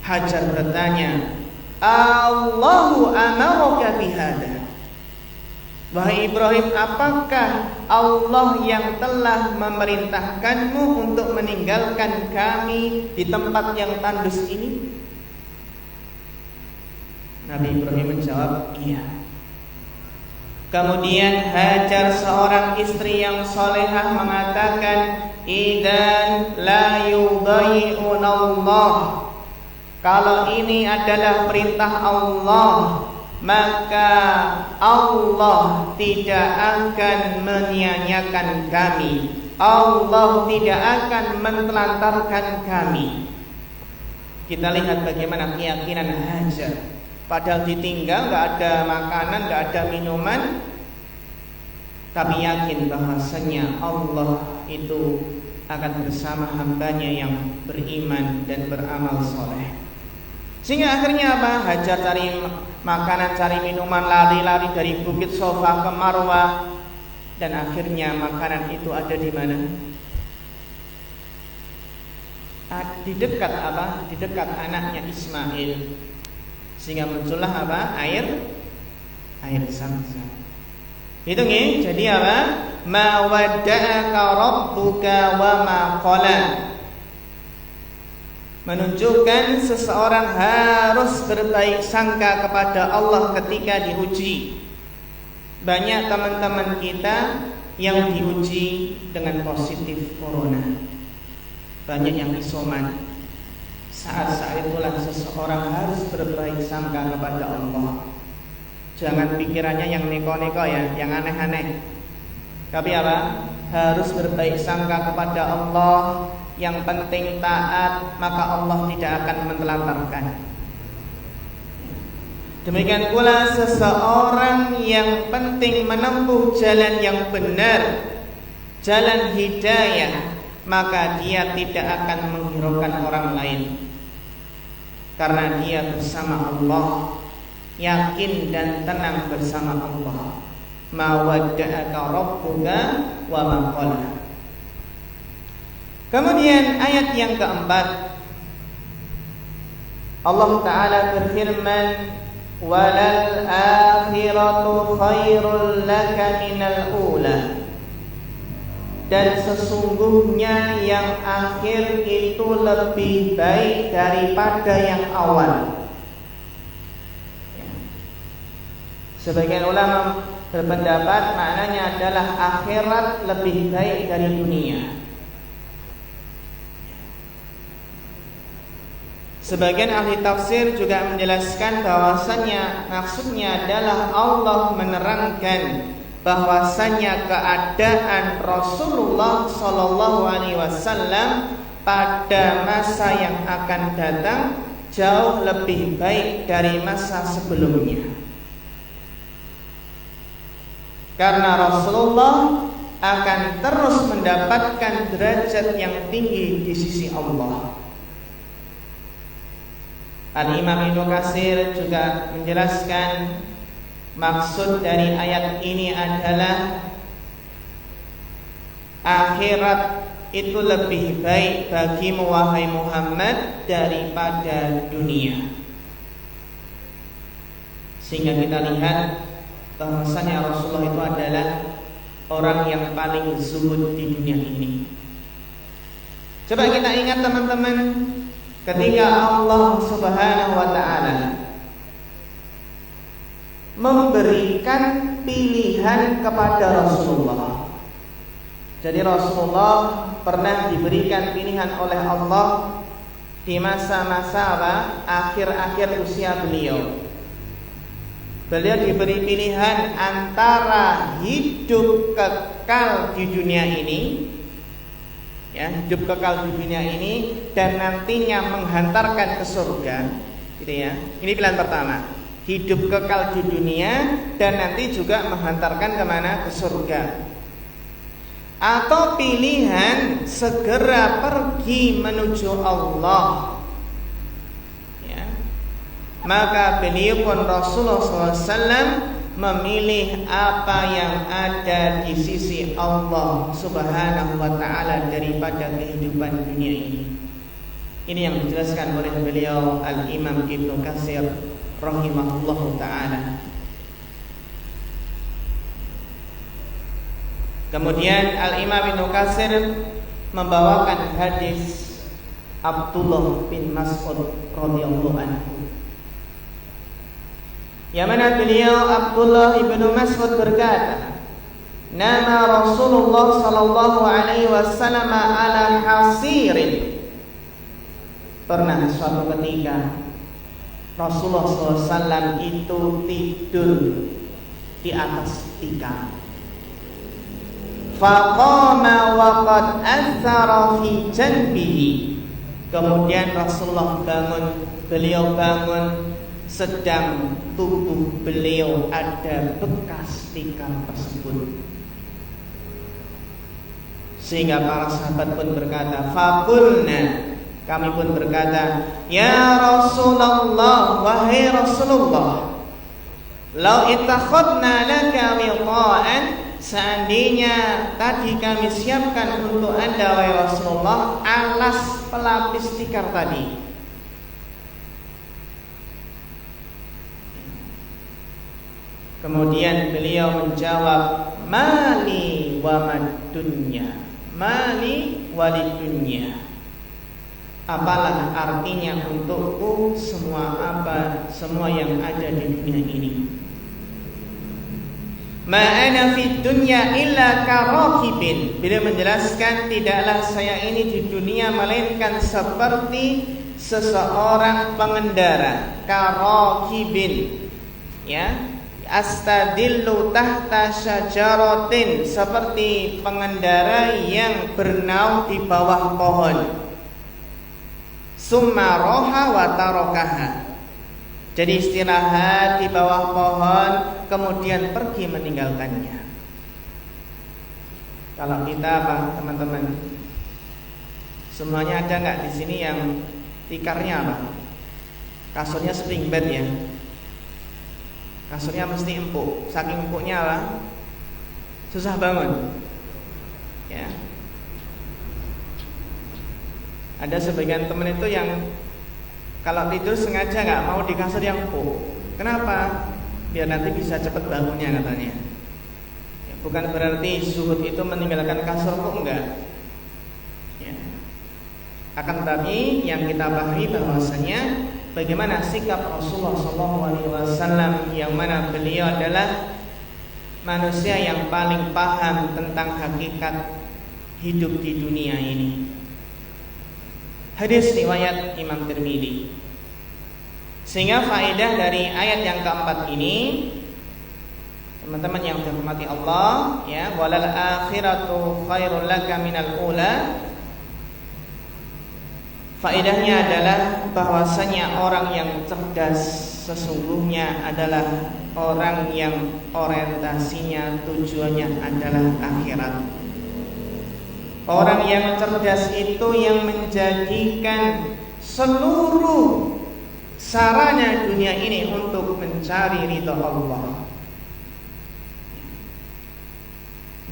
Hajar bertanya, "Allahu amaraka bihada." Wahai Ibrahim, apakah Allah yang telah memerintahkanmu untuk meninggalkan kami di tempat yang tandus ini? Nabi Ibrahim menjawab, iya. Kemudian Hajar, seorang istri yang solehah, mengatakan, "Idzan la yudai'unallah." Kalau ini adalah perintah Allah, maka Allah tidak akan menyia-nyiakan kami. Allah tidak akan mentelantarkan kami. Kita lihat bagaimana keyakinan Hajar. Padahal ditinggal, gak ada makanan, gak ada minuman, tapi yakin bahwasanya Allah itu akan bersama hambanya yang beriman dan beramal soleh. Sehingga akhirnya apa? Hajar cari makanan, cari minuman, lari-lari dari bukit Sofa ke Marwah, dan akhirnya makanan itu ada di mana? Di dekat apa? Di dekat anaknya Ismail. Sehingga muncullah apa? Air Zam-Zam. Itu nih, jadi apa? Ma wadda'aka rabbuka wa ma qala. Menunjukkan seseorang harus berbaik sangka kepada Allah ketika diuji. Banyak teman-teman kita yang diuji dengan positif corona, banyak yang isoman. Saat-saat itulah seseorang harus berbaik sangka kepada Allah. Jangan pikirannya yang neko-neko ya, yang aneh-aneh. Tapi apa? Harus berbaik sangka kepada Allah. Yang penting taat, maka Allah tidak akan mentelantarkan. Demikian pula seseorang yang penting menempuh jalan yang benar, jalan hidayah, maka dia tidak akan menghiraukan orang lain, karena dia bersama Allah, yakin dan tenang bersama Allah. ma wadda'aka rabbuka wa ma qala. Kemudian ayat yang keempat, Allah Ta'ala berfirman, walal akhiratu khairul laka minal ula. Dan sesungguhnya yang akhir itu lebih baik daripada yang awal. Sebagian ulama berpendapat maknanya adalah akhirat lebih baik dari dunia. Sebagian ahli tafsir juga menjelaskan bahwasannya maksudnya adalah Allah menerangkan bahwasannya keadaan Rasulullah Shallallahu Alaihi Wasallam pada masa yang akan datang jauh lebih baik dari masa sebelumnya. Karena Rasulullah akan terus mendapatkan derajat yang tinggi di sisi Allah. Al-Imam Ibnu Katsir juga menjelaskan maksud dari ayat ini adalah akhirat itu lebih baik bagimu wahai Muhammad daripada dunia. Sehingga kita lihat bahwasanya Rasulullah itu adalah orang yang paling zuhud di dunia ini. Coba kita ingat teman-teman, ketika Allah Subhanahu wa Ta'ala memberikan pilihan kepada Rasulullah. Jadi Rasulullah pernah diberikan pilihan oleh Allah di masa-masa akhir-akhir usia beliau. Beliau diberi pilihan antara hidup kekal di dunia ini, ya, hidup kekal di dunia ini dan nantinya menghantarkan ke surga, gitu ya. Ini pilihan pertama, hidup kekal di dunia dan nanti juga menghantarkan kemana? Ke surga. Atau pilihan segera pergi menuju Allah. Maka beliau pun Rasulullah SAW memilih apa yang ada di sisi Allah Subhanahu wa Ta'ala daripada kehidupan dunia ini. Ini yang dijelaskan oleh beliau Al-Imam Ibnu Katsir rahimahullahu ta'ala. Kemudian Al-Imam Ibnu Katsir membawakan hadis Abdullah bin Mas'ud radhiyallahu anhu. Yang mana beliau Abdullah bin Mas'ud berkata, nama Rasulullah sallallahu alaihi wasallam ala hasirin. Pernah suatu ketika Rasulullah SAW itu tidur di atas tikar. Faqama wa qad athara fi janbihi. Kemudian Rasulullah bangun, beliau bangun sedang tubuh beliau ada bekas tikar tersebut. Sehingga para sahabat pun berkata, faqulna, kami pun berkata, ya Rasulullah, wahai Rasulullah, lau ittakhadna laka wiqa'an, seandainya tadi kami siapkan untuk Anda wahai Rasulullah alas pelapis tikar tadi. Kemudian beliau menjawab, mali wa madunya, mali walidunya. Apalah artinya untukku semua yang ada di dunia ini. Ma ana fid dunya illa karakibin. Beliau menjelaskan, tidaklah saya ini di dunia melainkan seperti seseorang pengendara, karakibin, ya. Astadillu tahta syajaratin, seperti pengendara yang bernaung di bawah pohon. Summa roha wa tarokaha. Jadi istirahat di bawah pohon, kemudian pergi meninggalkannya. Kalau kita apa, teman-teman? Semuanya ada nggak di sini yang tikarnya apa? Kasurnya spring bed ya. Kasurnya mesti empuk. Saking empuknya lah, susah bangun. Ya. Ada sebagian teman itu yang kalau tidur sengaja nggak mau di kasur yang empuk. Kenapa? Biar nanti bisa cepat bangunnya katanya. Ya, bukan berarti zuhud itu meninggalkan kasur kok, enggak. Ya. Akan tetapi yang kita pahami bahwasanya bagaimana sikap Rasulullah SAW yang mana beliau adalah manusia yang paling paham tentang hakikat hidup di dunia ini. Hadis riwayat Imam Tirmidzi. Sehingga faedah dari ayat yang keempat ini, teman-teman yang dirahmati Allah, ya, walal akhiratu khairul laka minal ula. Faedahnya adalah bahwasanya orang yang cerdas sesungguhnya adalah orang yang orientasinya tujuannya adalah akhirat. Orang yang cerdas itu yang menjadikan seluruh sarana dunia ini untuk mencari ridha Allah.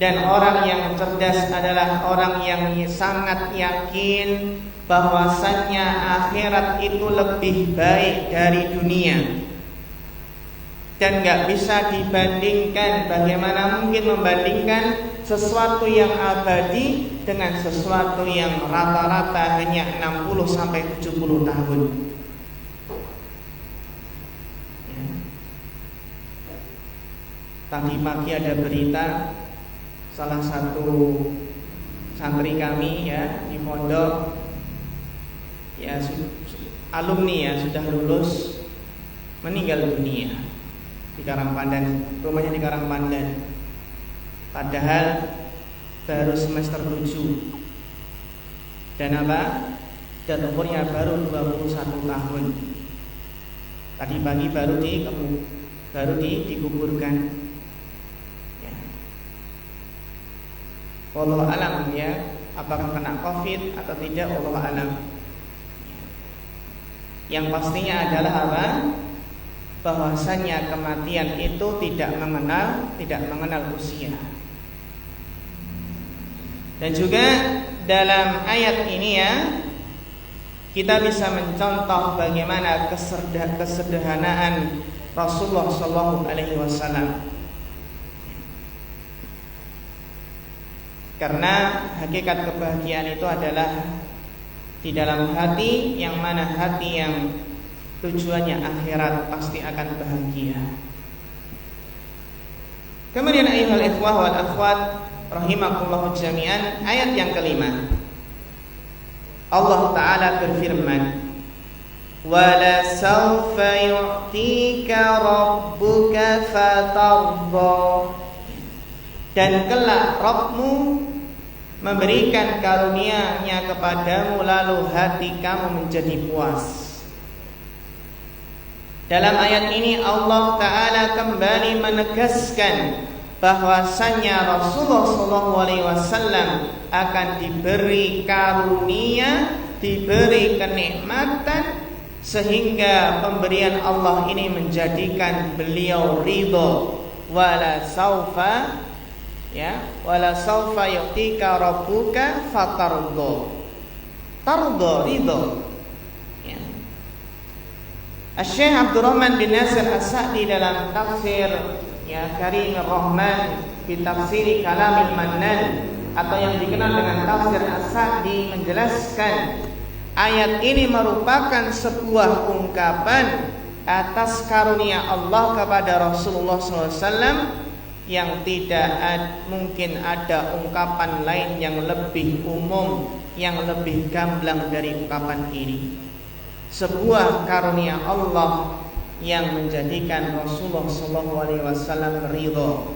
Dan orang yang cerdas adalah orang yang sangat yakin bahwasannya akhirat itu lebih baik dari dunia. Dan gak bisa dibandingkan, bagaimana mungkin membandingkan sesuatu yang abadi dengan sesuatu yang rata-rata hanya 60-70 tahun. Ya. Tadi pagi ada berita salah satu santri kami ya di pondok, ya alumni ya sudah lulus, meninggal dunia di Karangpandan, rumahnya di Karangpandan. Padahal baru semester 7. Dan apa? Dan umurnya baru 21 tahun. Tadi pagi baru dikuburkan. Ya. Wallahu alam ya, apakah kena Covid atau tidak, wallahu alam. Yang pastinya adalah apa? Bahwasanya kematian itu tidak mengenal usia. Dan juga dalam ayat ini ya, kita bisa mencontoh bagaimana kesederhanaan Rasulullah SAW. Karena hakikat kebahagiaan itu adalah di dalam hati, yang mana hati yang tujuannya akhirat pasti akan bahagia. Kemudian ayyuhal ikhwah wal akhwat rahimakumullah jami'an, ayat yang kelima, Allah Ta'ala berfirman, wala sawfa yu'tika rabbuka fatardha, dan kelak Rabbmu memberikan karunia-Nya kepadamu lalu hati kamu menjadi puas. Dalam ayat ini Allah Ta'ala kembali menegaskan bahwasannya Rasulullah SAW akan diberi karunia, diberi kenikmatan, sehingga pemberian Allah ini menjadikan beliau ridho. Wala saufa yu'tika rabbuka fatardha. Tardha, ridho. Syekh Abdurrahman bin Nasir As-Sa'di dalam tafsir ya Karimur Rahman fi tafsir Kalamil Mannan, atau yang dikenal dengan tafsir As-Sa'di, menjelaskan ayat ini merupakan sebuah ungkapan atas karunia Allah kepada Rasulullah SAW yang tidak mungkin ada ungkapan lain yang lebih umum, yang lebih gamblang dari ungkapan ini. Sebuah karunia Allah yang menjadikan Rasulullah SAW ridho.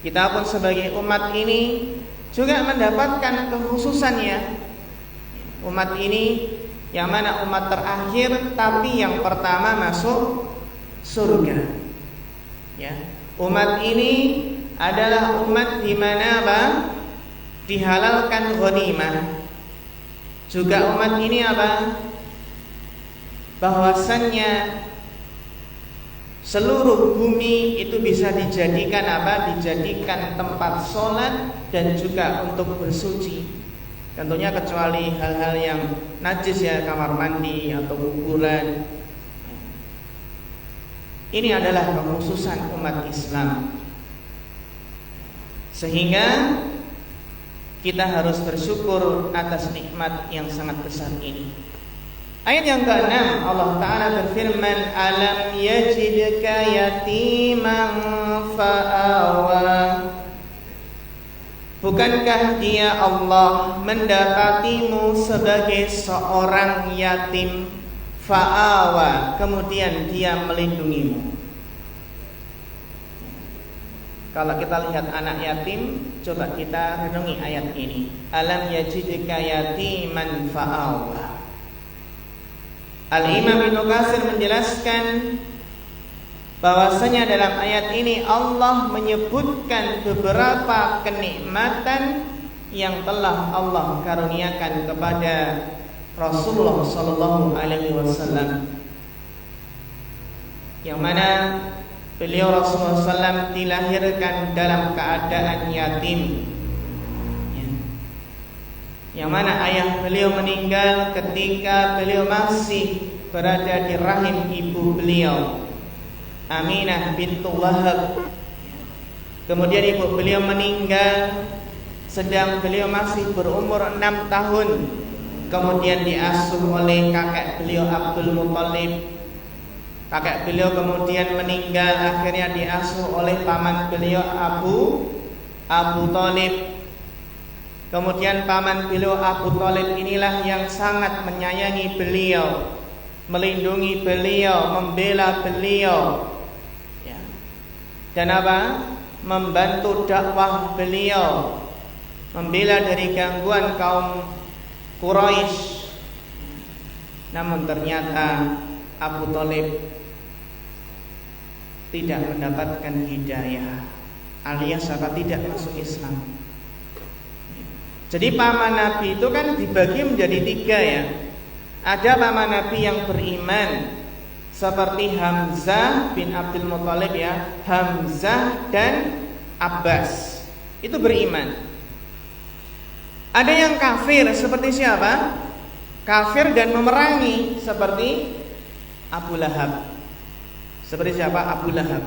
Kita pun sebagai umat ini juga mendapatkan kekhususannya. Umat ini yang mana umat terakhir, tapi yang pertama masuk surga. Ya, umat ini adalah umat di mana apa? Dihalalkan ghanimah. Juga umat ini apa? Bahwasannya seluruh bumi itu bisa dijadikan apa? Dijadikan tempat sholat dan juga untuk bersuci. Tentunya kecuali hal-hal yang najis ya, kamar mandi atau kuburan. Ini adalah kekhususan umat Islam. Sehingga kita harus bersyukur atas nikmat yang sangat besar ini. Ayat yang ke-6 Allah Ta'ala berfirman, alam yajidka yatiman fa'awa. Bukankah dia Allah mendapatimu sebagai seorang yatim, fa'awa, kemudian dia melindungimu. Kalau kita lihat anak yatim, coba kita renungi ayat ini. Alam yajidka yatiman fa'awa. Al-Imam Ibnu Katsir menjelaskan bahwasanya dalam ayat ini Allah menyebutkan beberapa kenikmatan yang telah Allah karuniakan kepada Rasulullah sallallahu alaihi wasallam, yang mana beliau Rasulullah SAW dilahirkan dalam keadaan yatim, yang mana ayah beliau meninggal ketika beliau masih berada di rahim ibu beliau, Aminah bintu Wahab. Kemudian ibu beliau meninggal sedang beliau masih berumur 6 tahun. Kemudian diasuh oleh kakek beliau Abdul Muthalib. Kakek beliau kemudian meninggal, akhirnya diasuh oleh paman beliau Abu Thalib. Kemudian paman beliau Abu Thalib inilah yang sangat menyayangi beliau, melindungi beliau, membela beliau, ya. Dan membantu dakwah beliau, membela dari gangguan kaum Quraisy. Namun ternyata Abu Thalib tidak mendapatkan hidayah, alias tidak masuk Islam. Jadi paman Nabi itu kan dibagi menjadi 3 ya. Ada paman Nabi yang beriman seperti Hamzah bin Abdul Muthalib ya, Hamzah dan Abbas itu beriman. Ada yang kafir seperti siapa? Kafir dan memerangi seperti Abu Lahab. Seperti siapa? Abu Lahab.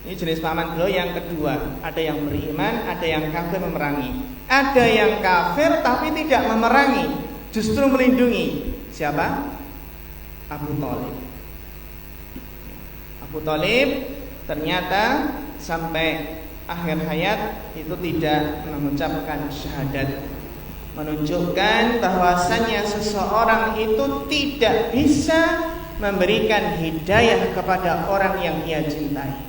Ini jenis paman beliau yang kedua. Ada yang beriman, ada yang kafir memerangi. Ada yang kafir tapi tidak memerangi, justru melindungi. Siapa? Abu Thalib. Abu Thalib ternyata sampai akhir hayat itu tidak mengucapkan syahadat, menunjukkan bahwasannya seseorang itu tidak bisa memberikan hidayah kepada orang yang ia cintai.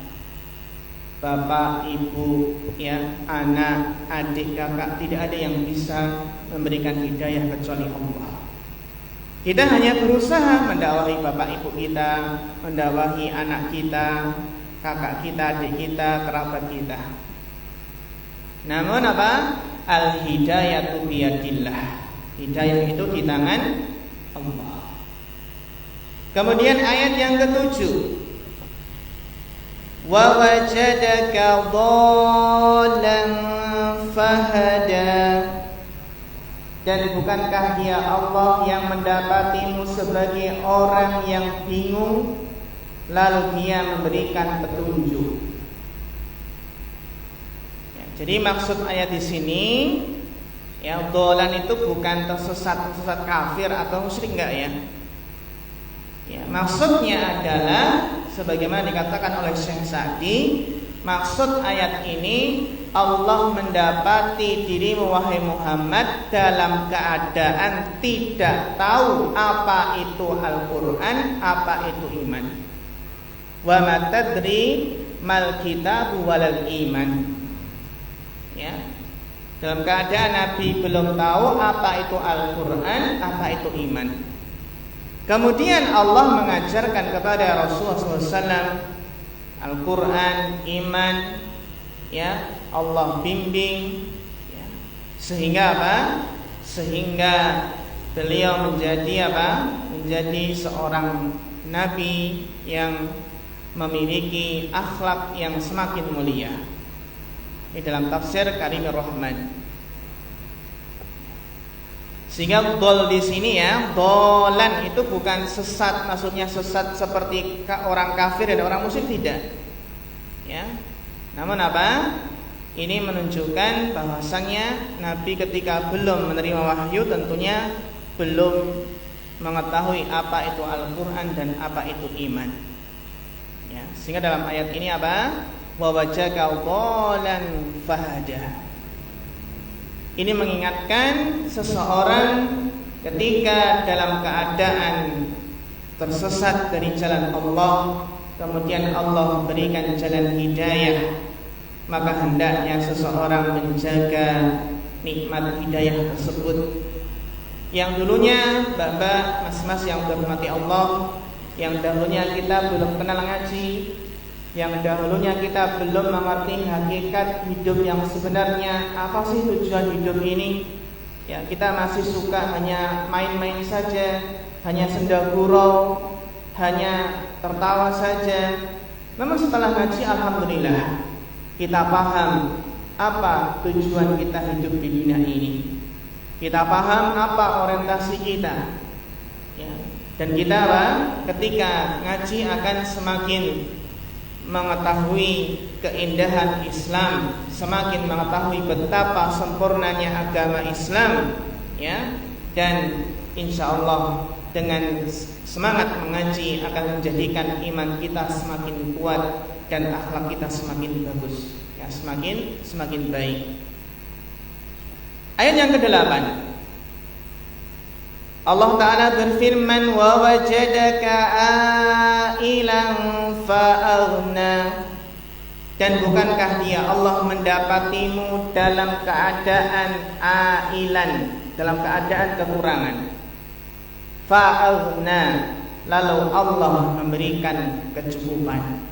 Bapak, ibu, ya, anak, adik, kakak, tidak ada yang bisa memberikan hidayah kecuali Allah. Kita hanya berusaha mendakwahi bapak ibu kita, mendakwahi anak kita, kakak kita, adik kita, kerabat kita. Namun Al-hidayatu biyadillah. Hidayah itu di tangan Allah. Kemudian ayat yang ke-7, wa wajadaka dhallan fahada. Dan bukankah dia Allah yang mendapatimu sebagai orang yang bingung, lalu dia memberikan petunjuk. Ya, jadi maksud ayat di sini, ya, dhallan itu bukan tersesat kafir atau musyrik, enggak ya. Ya, maksudnya adalah sebagaimana dikatakan oleh Syekh Sa'di, maksud ayat ini Allah mendapati dirimu wahai Muhammad dalam keadaan tidak tahu apa itu Al-Quran, apa itu iman. Wa ma tadri mal kitabu walal iman. Ya, dalam keadaan Nabi belum tahu apa itu Al-Quran, apa itu iman. Kemudian Allah mengajarkan kepada Rasulullah SAW Al-Quran, iman, ya, Allah bimbing, ya, sehingga Sehingga beliau menjadi Menjadi seorang nabi yang memiliki akhlak yang semakin mulia. Ini dalam tafsir Karimur Rahman. Sehingga dol di sini ya, dolan itu bukan sesat, maksudnya sesat seperti orang kafir dan orang musyrik, tidak. Ya. Namun apa? Ini menunjukkan bahwasannya Nabi ketika belum menerima wahyu tentunya belum mengetahui apa itu Al-Quran dan apa itu iman. Ya. Sehingga dalam ayat ini apa? Wa wajaka dhalan fahada. Ini mengingatkan seseorang ketika dalam keadaan tersesat dari jalan Allah, kemudian Allah berikan jalan hidayah, maka hendaknya seseorang menjaga nikmat hidayah tersebut. Yang dulunya mbak-mbak, mas-mas yang berhormati Allah, yang dahulunya kita belum kenal ngaji, yang dahulunya kita belum mengerti hakikat hidup yang sebenarnya, apa sih tujuan hidup ini. Ya, kita masih suka hanya main-main saja, hanya senda gurau, hanya tertawa saja. Namun setelah ngaji, alhamdulillah, kita paham apa tujuan kita hidup di dunia ini. Kita paham apa orientasi kita. Ya. Dan kita apa? Ketika ngaji akan semakin mengetahui keindahan Islam, semakin mengetahui betapa sempurnanya agama Islam, ya. Dan insya Allah dengan semangat mengaji akan menjadikan iman kita semakin kuat dan akhlak kita semakin bagus, ya, semakin baik. Ayat yang ke-8, Allah Ta'ala berfirman, wa wajadaka ailan fa'aghna. Dan bukankah dia Allah mendapatimu dalam keadaan ailan, dalam keadaan kekurangan. Fa'aghna, lalu Allah memberikan kecukupan.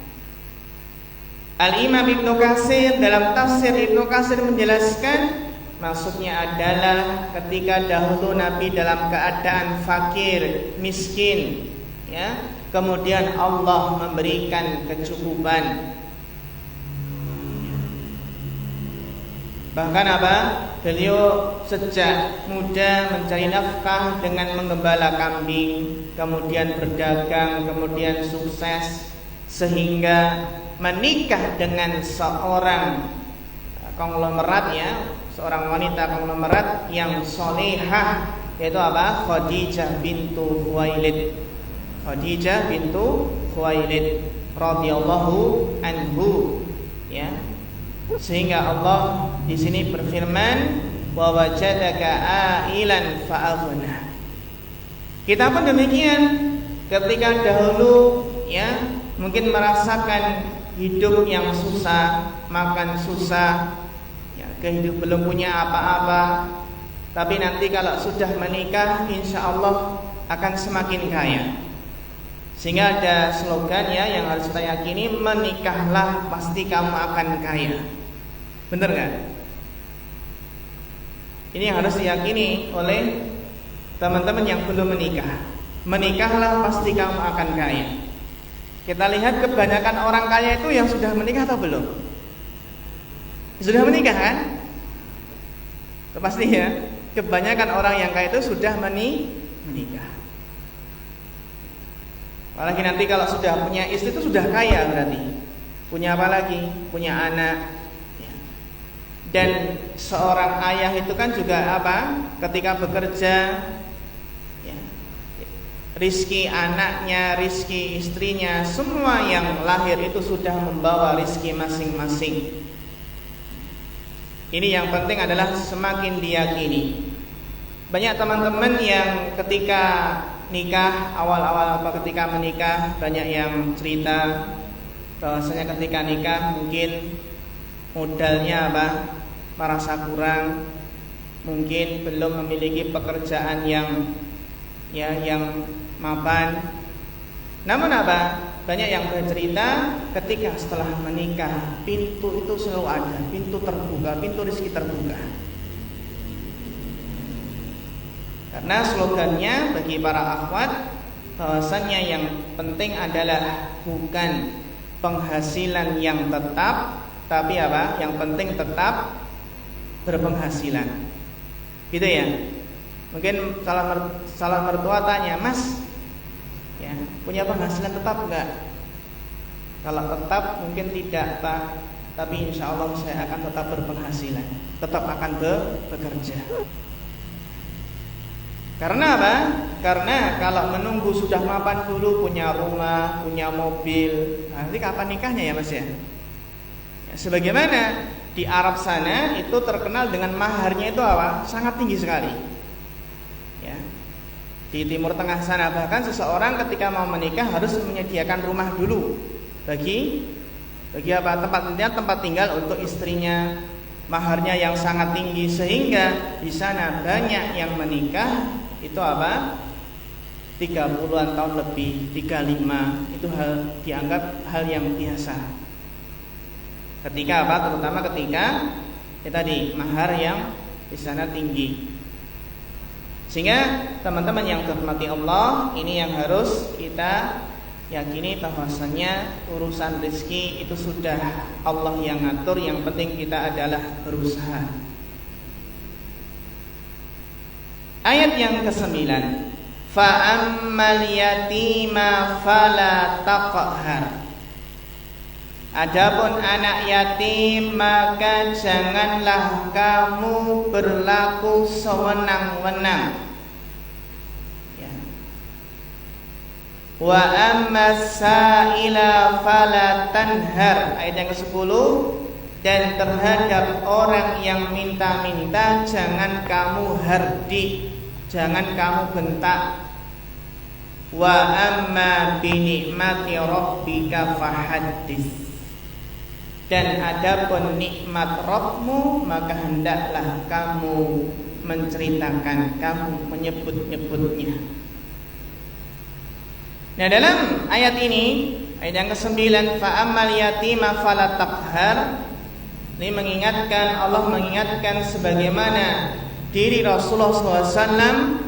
Al-Imam Ibnu Katsir dalam tafsir Ibnu Katsir menjelaskan, maksudnya adalah ketika dahulu Nabi dalam keadaan fakir, miskin, ya, kemudian Allah memberikan kecukupan. Bahkan apa? Beliau sejak muda mencari nafkah dengan menggembala kambing, kemudian berdagang, kemudian sukses sehingga menikah dengan seorang konglomerat, ya, seorang wanita konglomerat yang solehah, yaitu apa? Khadijah bintu Khuwailid. Khadijah bintu Khuwailid radhiyallahu anhu, ya. Sehingga Allah di sini berfirman, wa wajadaka ailan fa'aghna. Kita pun demikian, ketika dahulu, ya, mungkin merasakan hidup yang susah, makan susah, kehidupan belum punya apa-apa, tapi nanti kalau sudah menikah, insya Allah akan semakin kaya. Sehingga ada slogannya yang harus kita yakini, menikahlah pasti kamu akan kaya. Bener gak? Ini yang harus diyakini oleh teman-teman yang belum menikah. Menikahlah pasti kamu akan kaya. Kita lihat kebanyakan orang kaya itu yang sudah menikah atau belum? Sudah menikah kan? Pasti ya. Kebanyakan orang yang kaya itu sudah menikah. Apalagi nanti kalau sudah punya istri itu sudah kaya berarti. Punya apa lagi? Punya anak. Dan seorang ayah itu kan juga apa? Ketika bekerja, ya, rizki anaknya, rizki istrinya, semua yang lahir itu sudah membawa rizki masing-masing. Ini yang penting adalah semakin diyakini. Banyak teman-teman yang ketika nikah, awal-awal apa ketika menikah, banyak yang cerita bahwasanya ketika nikah mungkin modalnya apa? Merasa kurang, mungkin belum memiliki pekerjaan yang mapan. Namun apa? Banyak yang bercerita ketika setelah menikah, pintu itu selalu ada, pintu terbuka, pintu rezeki terbuka. Karena slogannya bagi para akhwat, bahwasannya yang penting adalah bukan penghasilan yang tetap, tapi apa? Yang penting tetap berpenghasilan. Gitu ya. Mungkin salah mertua tanya, "Mas, ya, punya penghasilan tetap enggak?" Kalau tetap mungkin tidak, Pak, tapi insya Allah saya akan tetap berpenghasilan, tetap akan bekerja. Karena apa? Karena kalau menunggu sudah mapan dulu, punya rumah, punya mobil, nanti kapan nikahnya ya Mas ya? Ya, sebagaimana di Arab sana itu terkenal dengan maharnya itu apa? Sangat tinggi sekali. Ya. Di Timur Tengah sana bahkan seseorang ketika mau menikah harus menyediakan rumah dulu bagi apa? Tempat tinggal untuk istrinya. Maharnya yang sangat tinggi sehingga di sana banyak yang menikah itu apa? 30-an tahun lebih, 35 itu dianggap hal yang biasa. Ketika apa? Terutama ketika tadi mahar yang di sana tinggi. Sehingga teman-teman yang dirahmati Allah, ini yang harus kita yakini bahwasannya urusan rezeki itu sudah Allah yang ngatur, yang penting kita adalah berusaha. Ayat yang ke-9, fa ammal yatima fala taqhar. Adapun anak yatim maka janganlah kamu berlaku sewenang-wenang. Ya. Wa ammas sa'ila fala tanhar. Ayat yang ke-10, dan terhadap orang yang minta-minta jangan kamu hardik, jangan kamu bentak. Wa amma bi ni'mati rabbika fahaddits. Dan adapun nikmat Rabbmu maka hendaklah kamu menceritakan, kamu menyebut-nyebutnya. Nah, dalam ayat ini, ayat yang ke-9, fa ammal yatima fala taqhar, ini Allah mengingatkan sebagaimana diri Rasulullah SAW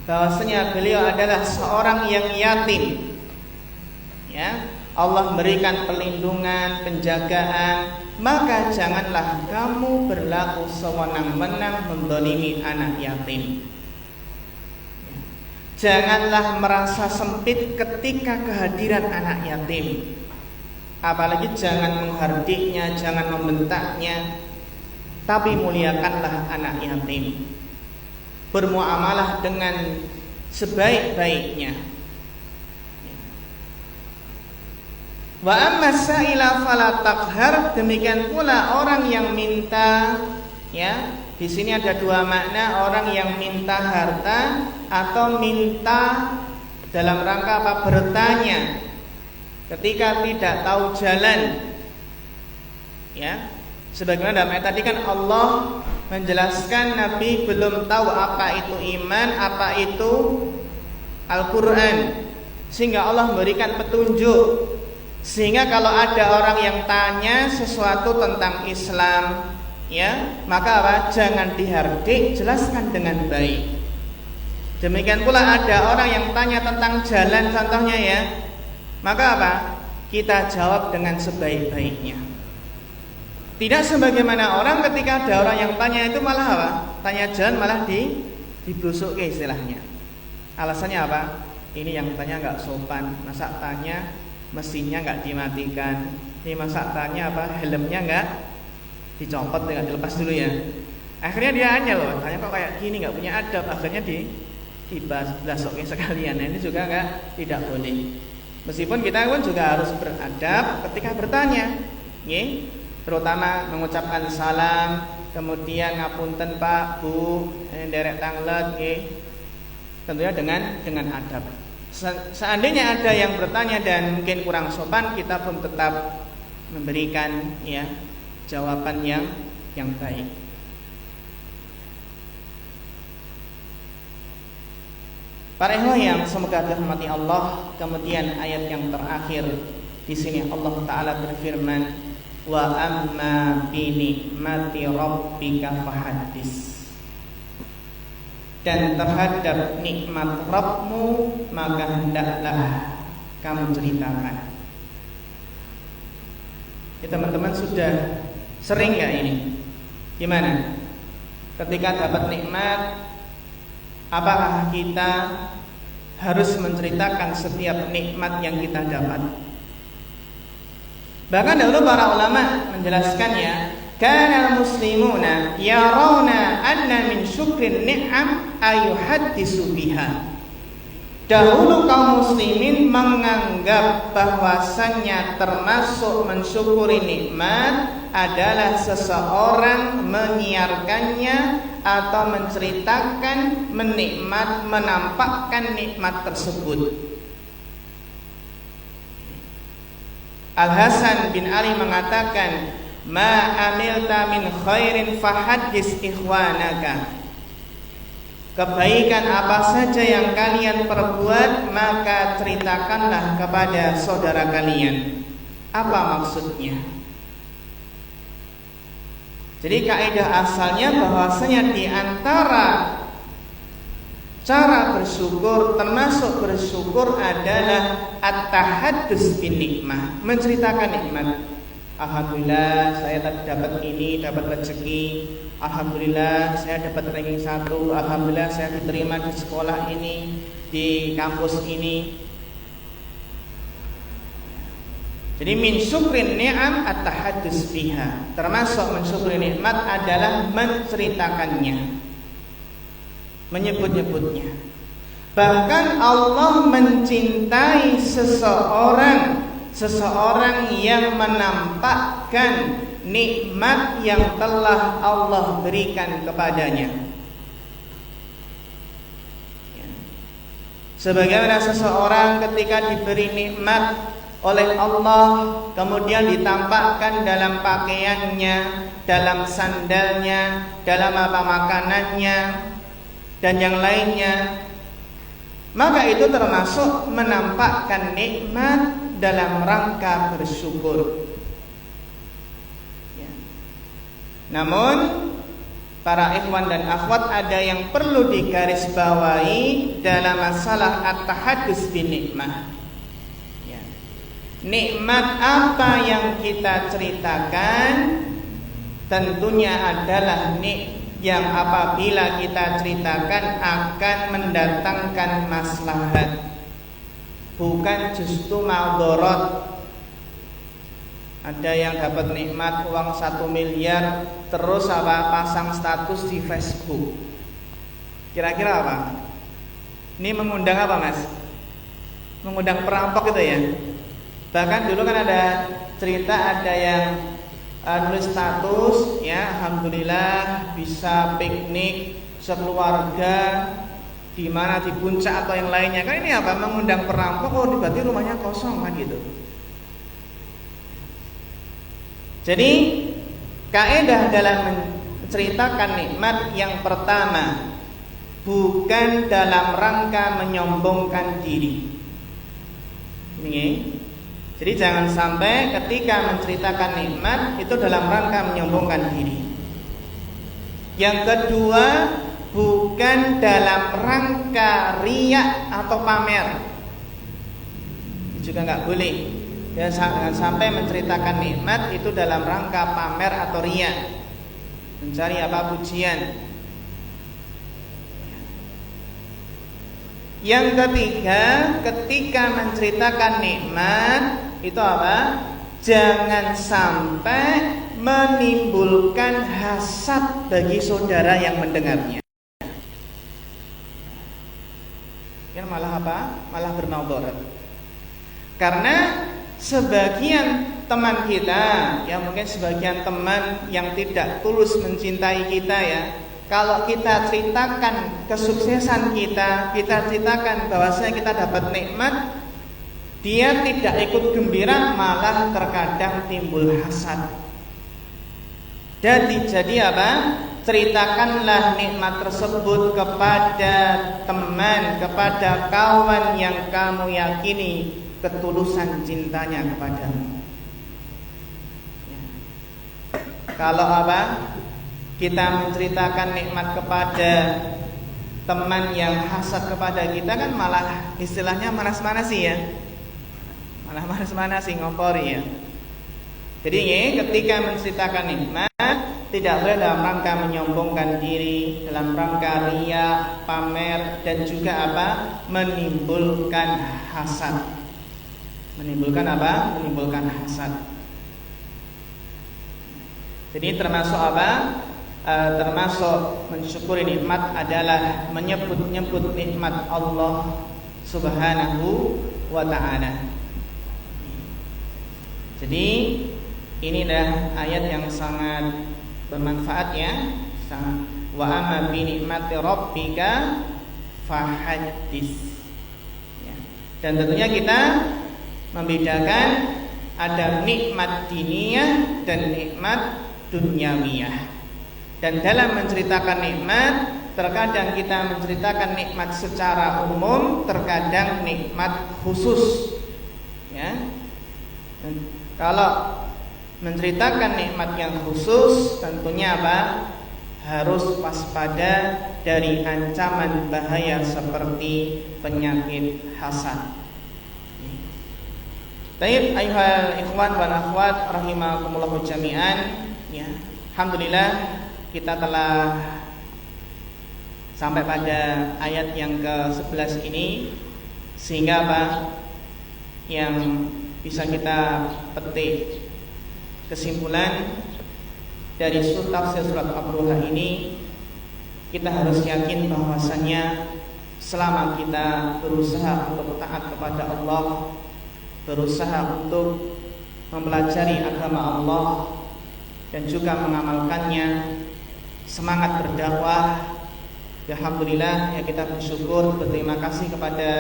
bahwasanya beliau adalah seorang yang yatim. Ya, Allah memberikan perlindungan, penjagaan, maka janganlah kamu berlaku sewenang-wenang menzalimi anak yatim. Janganlah merasa sempit ketika kehadiran anak yatim. Apalagi jangan menghardiknya, jangan membentaknya, tapi muliakanlah anak yatim. Bermuamalah dengan sebaik-baiknya. Wa amma sa'ila fala taqhar, demikian pula orang yang minta, ya. Di sini ada dua makna, orang yang minta harta atau minta dalam rangka apa? Bertanya ketika tidak tahu jalan. Ya. Sebagaimana dalam ayat tadi kan Allah menjelaskan Nabi belum tahu apa itu iman, apa itu Al-Qur'an. Sehingga Allah memberikan petunjuk. Sehingga kalau ada orang yang tanya sesuatu tentang Islam, ya, maka apa? Jangan dihardik, jelaskan dengan baik. Demikian pula ada orang yang tanya tentang jalan contohnya, ya, maka apa? Kita jawab dengan sebaik-baiknya. Tidak sebagaimana orang ketika ada orang yang tanya itu malah apa? Tanya jalan malah diblusuk istilahnya. Alasannya apa? Ini yang tanya nggak sopan, masa tanya mesinnya nggak dimatikan, ini masa tanya apa? Helmnya nggak dicopot, nggak dilepas dulu ya. Akhirnya dia hanya loh, tanya kok kayak gini, nggak punya adab. Akhirnya diblasokin sekalian. Nah, ini juga tidak boleh. Meskipun kita pun juga harus beradab ketika bertanya, ya, terutama mengucapkan salam, kemudian ngapunten Pak, Bu, derek tanglet, ya, tentunya dengan adab. Seandainya ada yang bertanya dan mungkin kurang sopan, kita pun tetap memberikan, ya, jawaban yang baik. Para ikhwah yang semoga dirahmati Allah, kemudian ayat yang terakhir di sini Allah Taala berfirman, wa amma bi ni'mati rabbika fahaddits. dan terhadap nikmat Rabbmu, maka hendaklah kamu ceritakan. Ya, teman-teman sudah sering gak ini? Gimana? Ketika dapat nikmat, apakah kita harus menceritakan setiap nikmat yang kita dapat? Bahkan dahulu para ulama menjelaskannya, kana muslimuna yarawna anna min syukrin ni'am ayuhaddisu biha. Dahulu kaum muslimin menganggap bahwasannya termasuk mensyukuri nikmat adalah seseorang menyiarkannya atau menceritakan, menampakkan nikmat tersebut. Al-Hasan bin Ali mengatakan, ma amilta min khairin fahaddis ikhwanaka. Kebaikan apa saja yang kalian perbuat, maka ceritakanlah kepada saudara kalian. Apa maksudnya? Jadi kaidah asalnya bahwasanya di antara cara bersyukur, termasuk bersyukur adalah at-tahaddus bin nikmah, menceritakan nikmat. Alhamdulillah saya dapat ini, dapat rezeki. Alhamdulillah saya dapat ranking 1. Alhamdulillah saya diterima di sekolah ini, di kampus ini. Jadi min syukrin ni'am at-tahaddus biha. Termasuk mensyukuri nikmat adalah menceritakannya, menyebut-nyebutnya. Bahkan Allah mencintai seseorang yang menampakkan nikmat yang telah Allah berikan kepadanya. Sebagaimana seseorang ketika diberi nikmat oleh Allah, kemudian ditampakkan dalam pakaiannya, dalam sandalnya, dalam makanannya, dan yang lainnya, maka itu termasuk menampakkan nikmat dalam rangka bersyukur. Namun para ikhwan dan akhwat, ada yang perlu digarisbawahi dalam masalah at-tahaddus bin nikmah. Nikmat apa yang kita ceritakan tentunya adalah yang apabila kita ceritakan akan mendatangkan maslahat, bukan justru maldorot. Ada yang dapat nikmat uang 1 miliar terus pasang status di Facebook. Kira-kira apa? Ini mengundang apa, Mas? Mengundang perampok itu ya. Bahkan dulu kan ada cerita, ada yang nulis status, ya alhamdulillah bisa piknik sekeluarga di mana, di puncak atau yang lainnya. Kan ini apa? Mengundang perampok. Oh, berarti rumahnya kosong kan gitu. Jadi kaidah dalam menceritakan nikmat yang pertama, bukan dalam rangka menyombongkan diri. Ini. Jadi jangan sampai ketika menceritakan nikmat itu dalam rangka menyombongkan diri. Yang kedua, bukan dalam rangka riya atau pamer. Itu juga nggak boleh. Dan jangan sampai menceritakan nikmat itu dalam rangka pamer atau riya, mencari apa, pujian. Yang ketiga, ketika menceritakan nikmat itu apa? Jangan sampai menimbulkan hasad bagi saudara yang mendengarnya. Yang malah apa? Malah bermaudarat. Karena sebagian teman kita, ya mungkin sebagian teman yang tidak tulus mencintai kita ya, kalau kita ceritakan kesuksesan kita ceritakan bahwasanya kita dapat nikmat, dia tidak ikut gembira, malah terkadang timbul hasad. Jadi apa? Ceritakanlah nikmat tersebut kepada teman, kepada kawan yang kamu yakini ketulusan cintanya kepadamu. Kalau apa? Kita menceritakan nikmat kepada teman yang hasad kepada kita kan malah istilahnya manas-manasi ya. Malah manas-manasi, ngompori ya. Jadi ketika menceritakan nikmat tidak boleh dalam rangka menyombongkan diri, dalam rangka riya, pamer, dan juga apa? Menimbulkan hasad. Menimbulkan apa? Menimbulkan hasad. Jadi termasuk apa? Termasuk mensyukuri nikmat adalah menyebut-nyebut nikmat Allah Subhanahu wa ta'ala. Jadi ini adalah ayat yang sangat bermanfaat ya. Wa amma bi nikmati rabbika fahaddits. Ya. Dan tentunya kita membedakan ada nikmat diniyah dan nikmat dunyawiyah. Dan dalam menceritakan nikmat, terkadang kita menceritakan nikmat secara umum, terkadang nikmat khusus. Ya. Dan kalau menceritakan nikmat yang khusus, tentunya apa? Harus waspada dari ancaman bahaya seperti penyakit hasad. Baik, ayuhal ikhwan wal akhwat rahimakumullah jami'an. Ya, alhamdulillah kita telah sampai pada ayat yang ke-11 ini, sehingga apa yang bisa kita petik kesimpulan dari tafsir surat Abruha ini, kita harus yakin bahwasannya selama kita berusaha untuk taat kepada Allah, berusaha untuk mempelajari agama Allah dan juga mengamalkannya, semangat berdakwah, alhamdulillah ya, kita bersyukur, berterima kasih kepada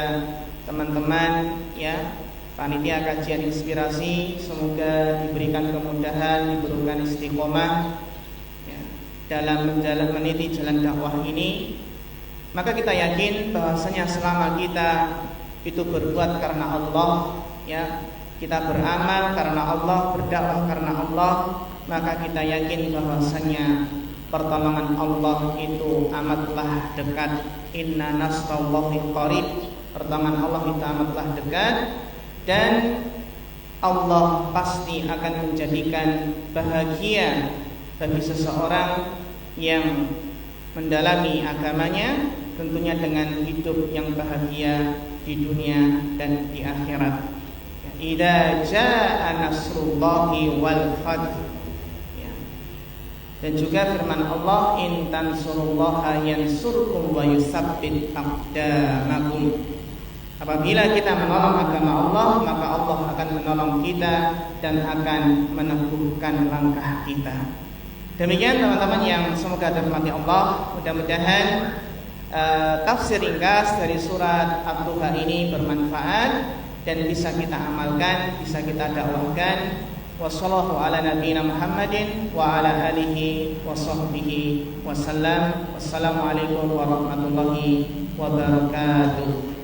teman-teman ya, panitia kajian inspirasi. Semoga diberikan kemudahan, diberikan istiqomah ya, dalam meniti jalan dakwah ini. Maka kita yakin bahwasanya selama kita itu berbuat karena Allah ya, kita beramal karena Allah, berdakwah karena Allah, maka kita yakin bahwasanya pertolongan Allah itu amatlah dekat. Inna nasrallahi qarib. Pertolongan Allah itu amatlah dekat. Dan Allah pasti akan menjadikan bahagia bagi seseorang yang mendalami agamanya, tentunya dengan hidup yang bahagia di dunia dan di akhirat. Idza jaa nasrullahi wal fath. Ya. Dan juga firman Allah, in tansurullaha yansurkum wa yusabbit aqdamakum. Apabila kita menolong agama Allah, maka Allah akan menolong kita dan akan meneguhkan langkah kita. Demikian teman-teman yang semoga dirahmati Allah. Mudah-mudahan tafsir ringkas dari surat Abruha ini bermanfaat dan bisa kita amalkan, bisa kita dakwahkan. Wassallallahu ala nabiyina Muhammadin wa ala alihi wa sahbihi wasallam. Wassalamualaikum warahmatullahi wabarakatuh.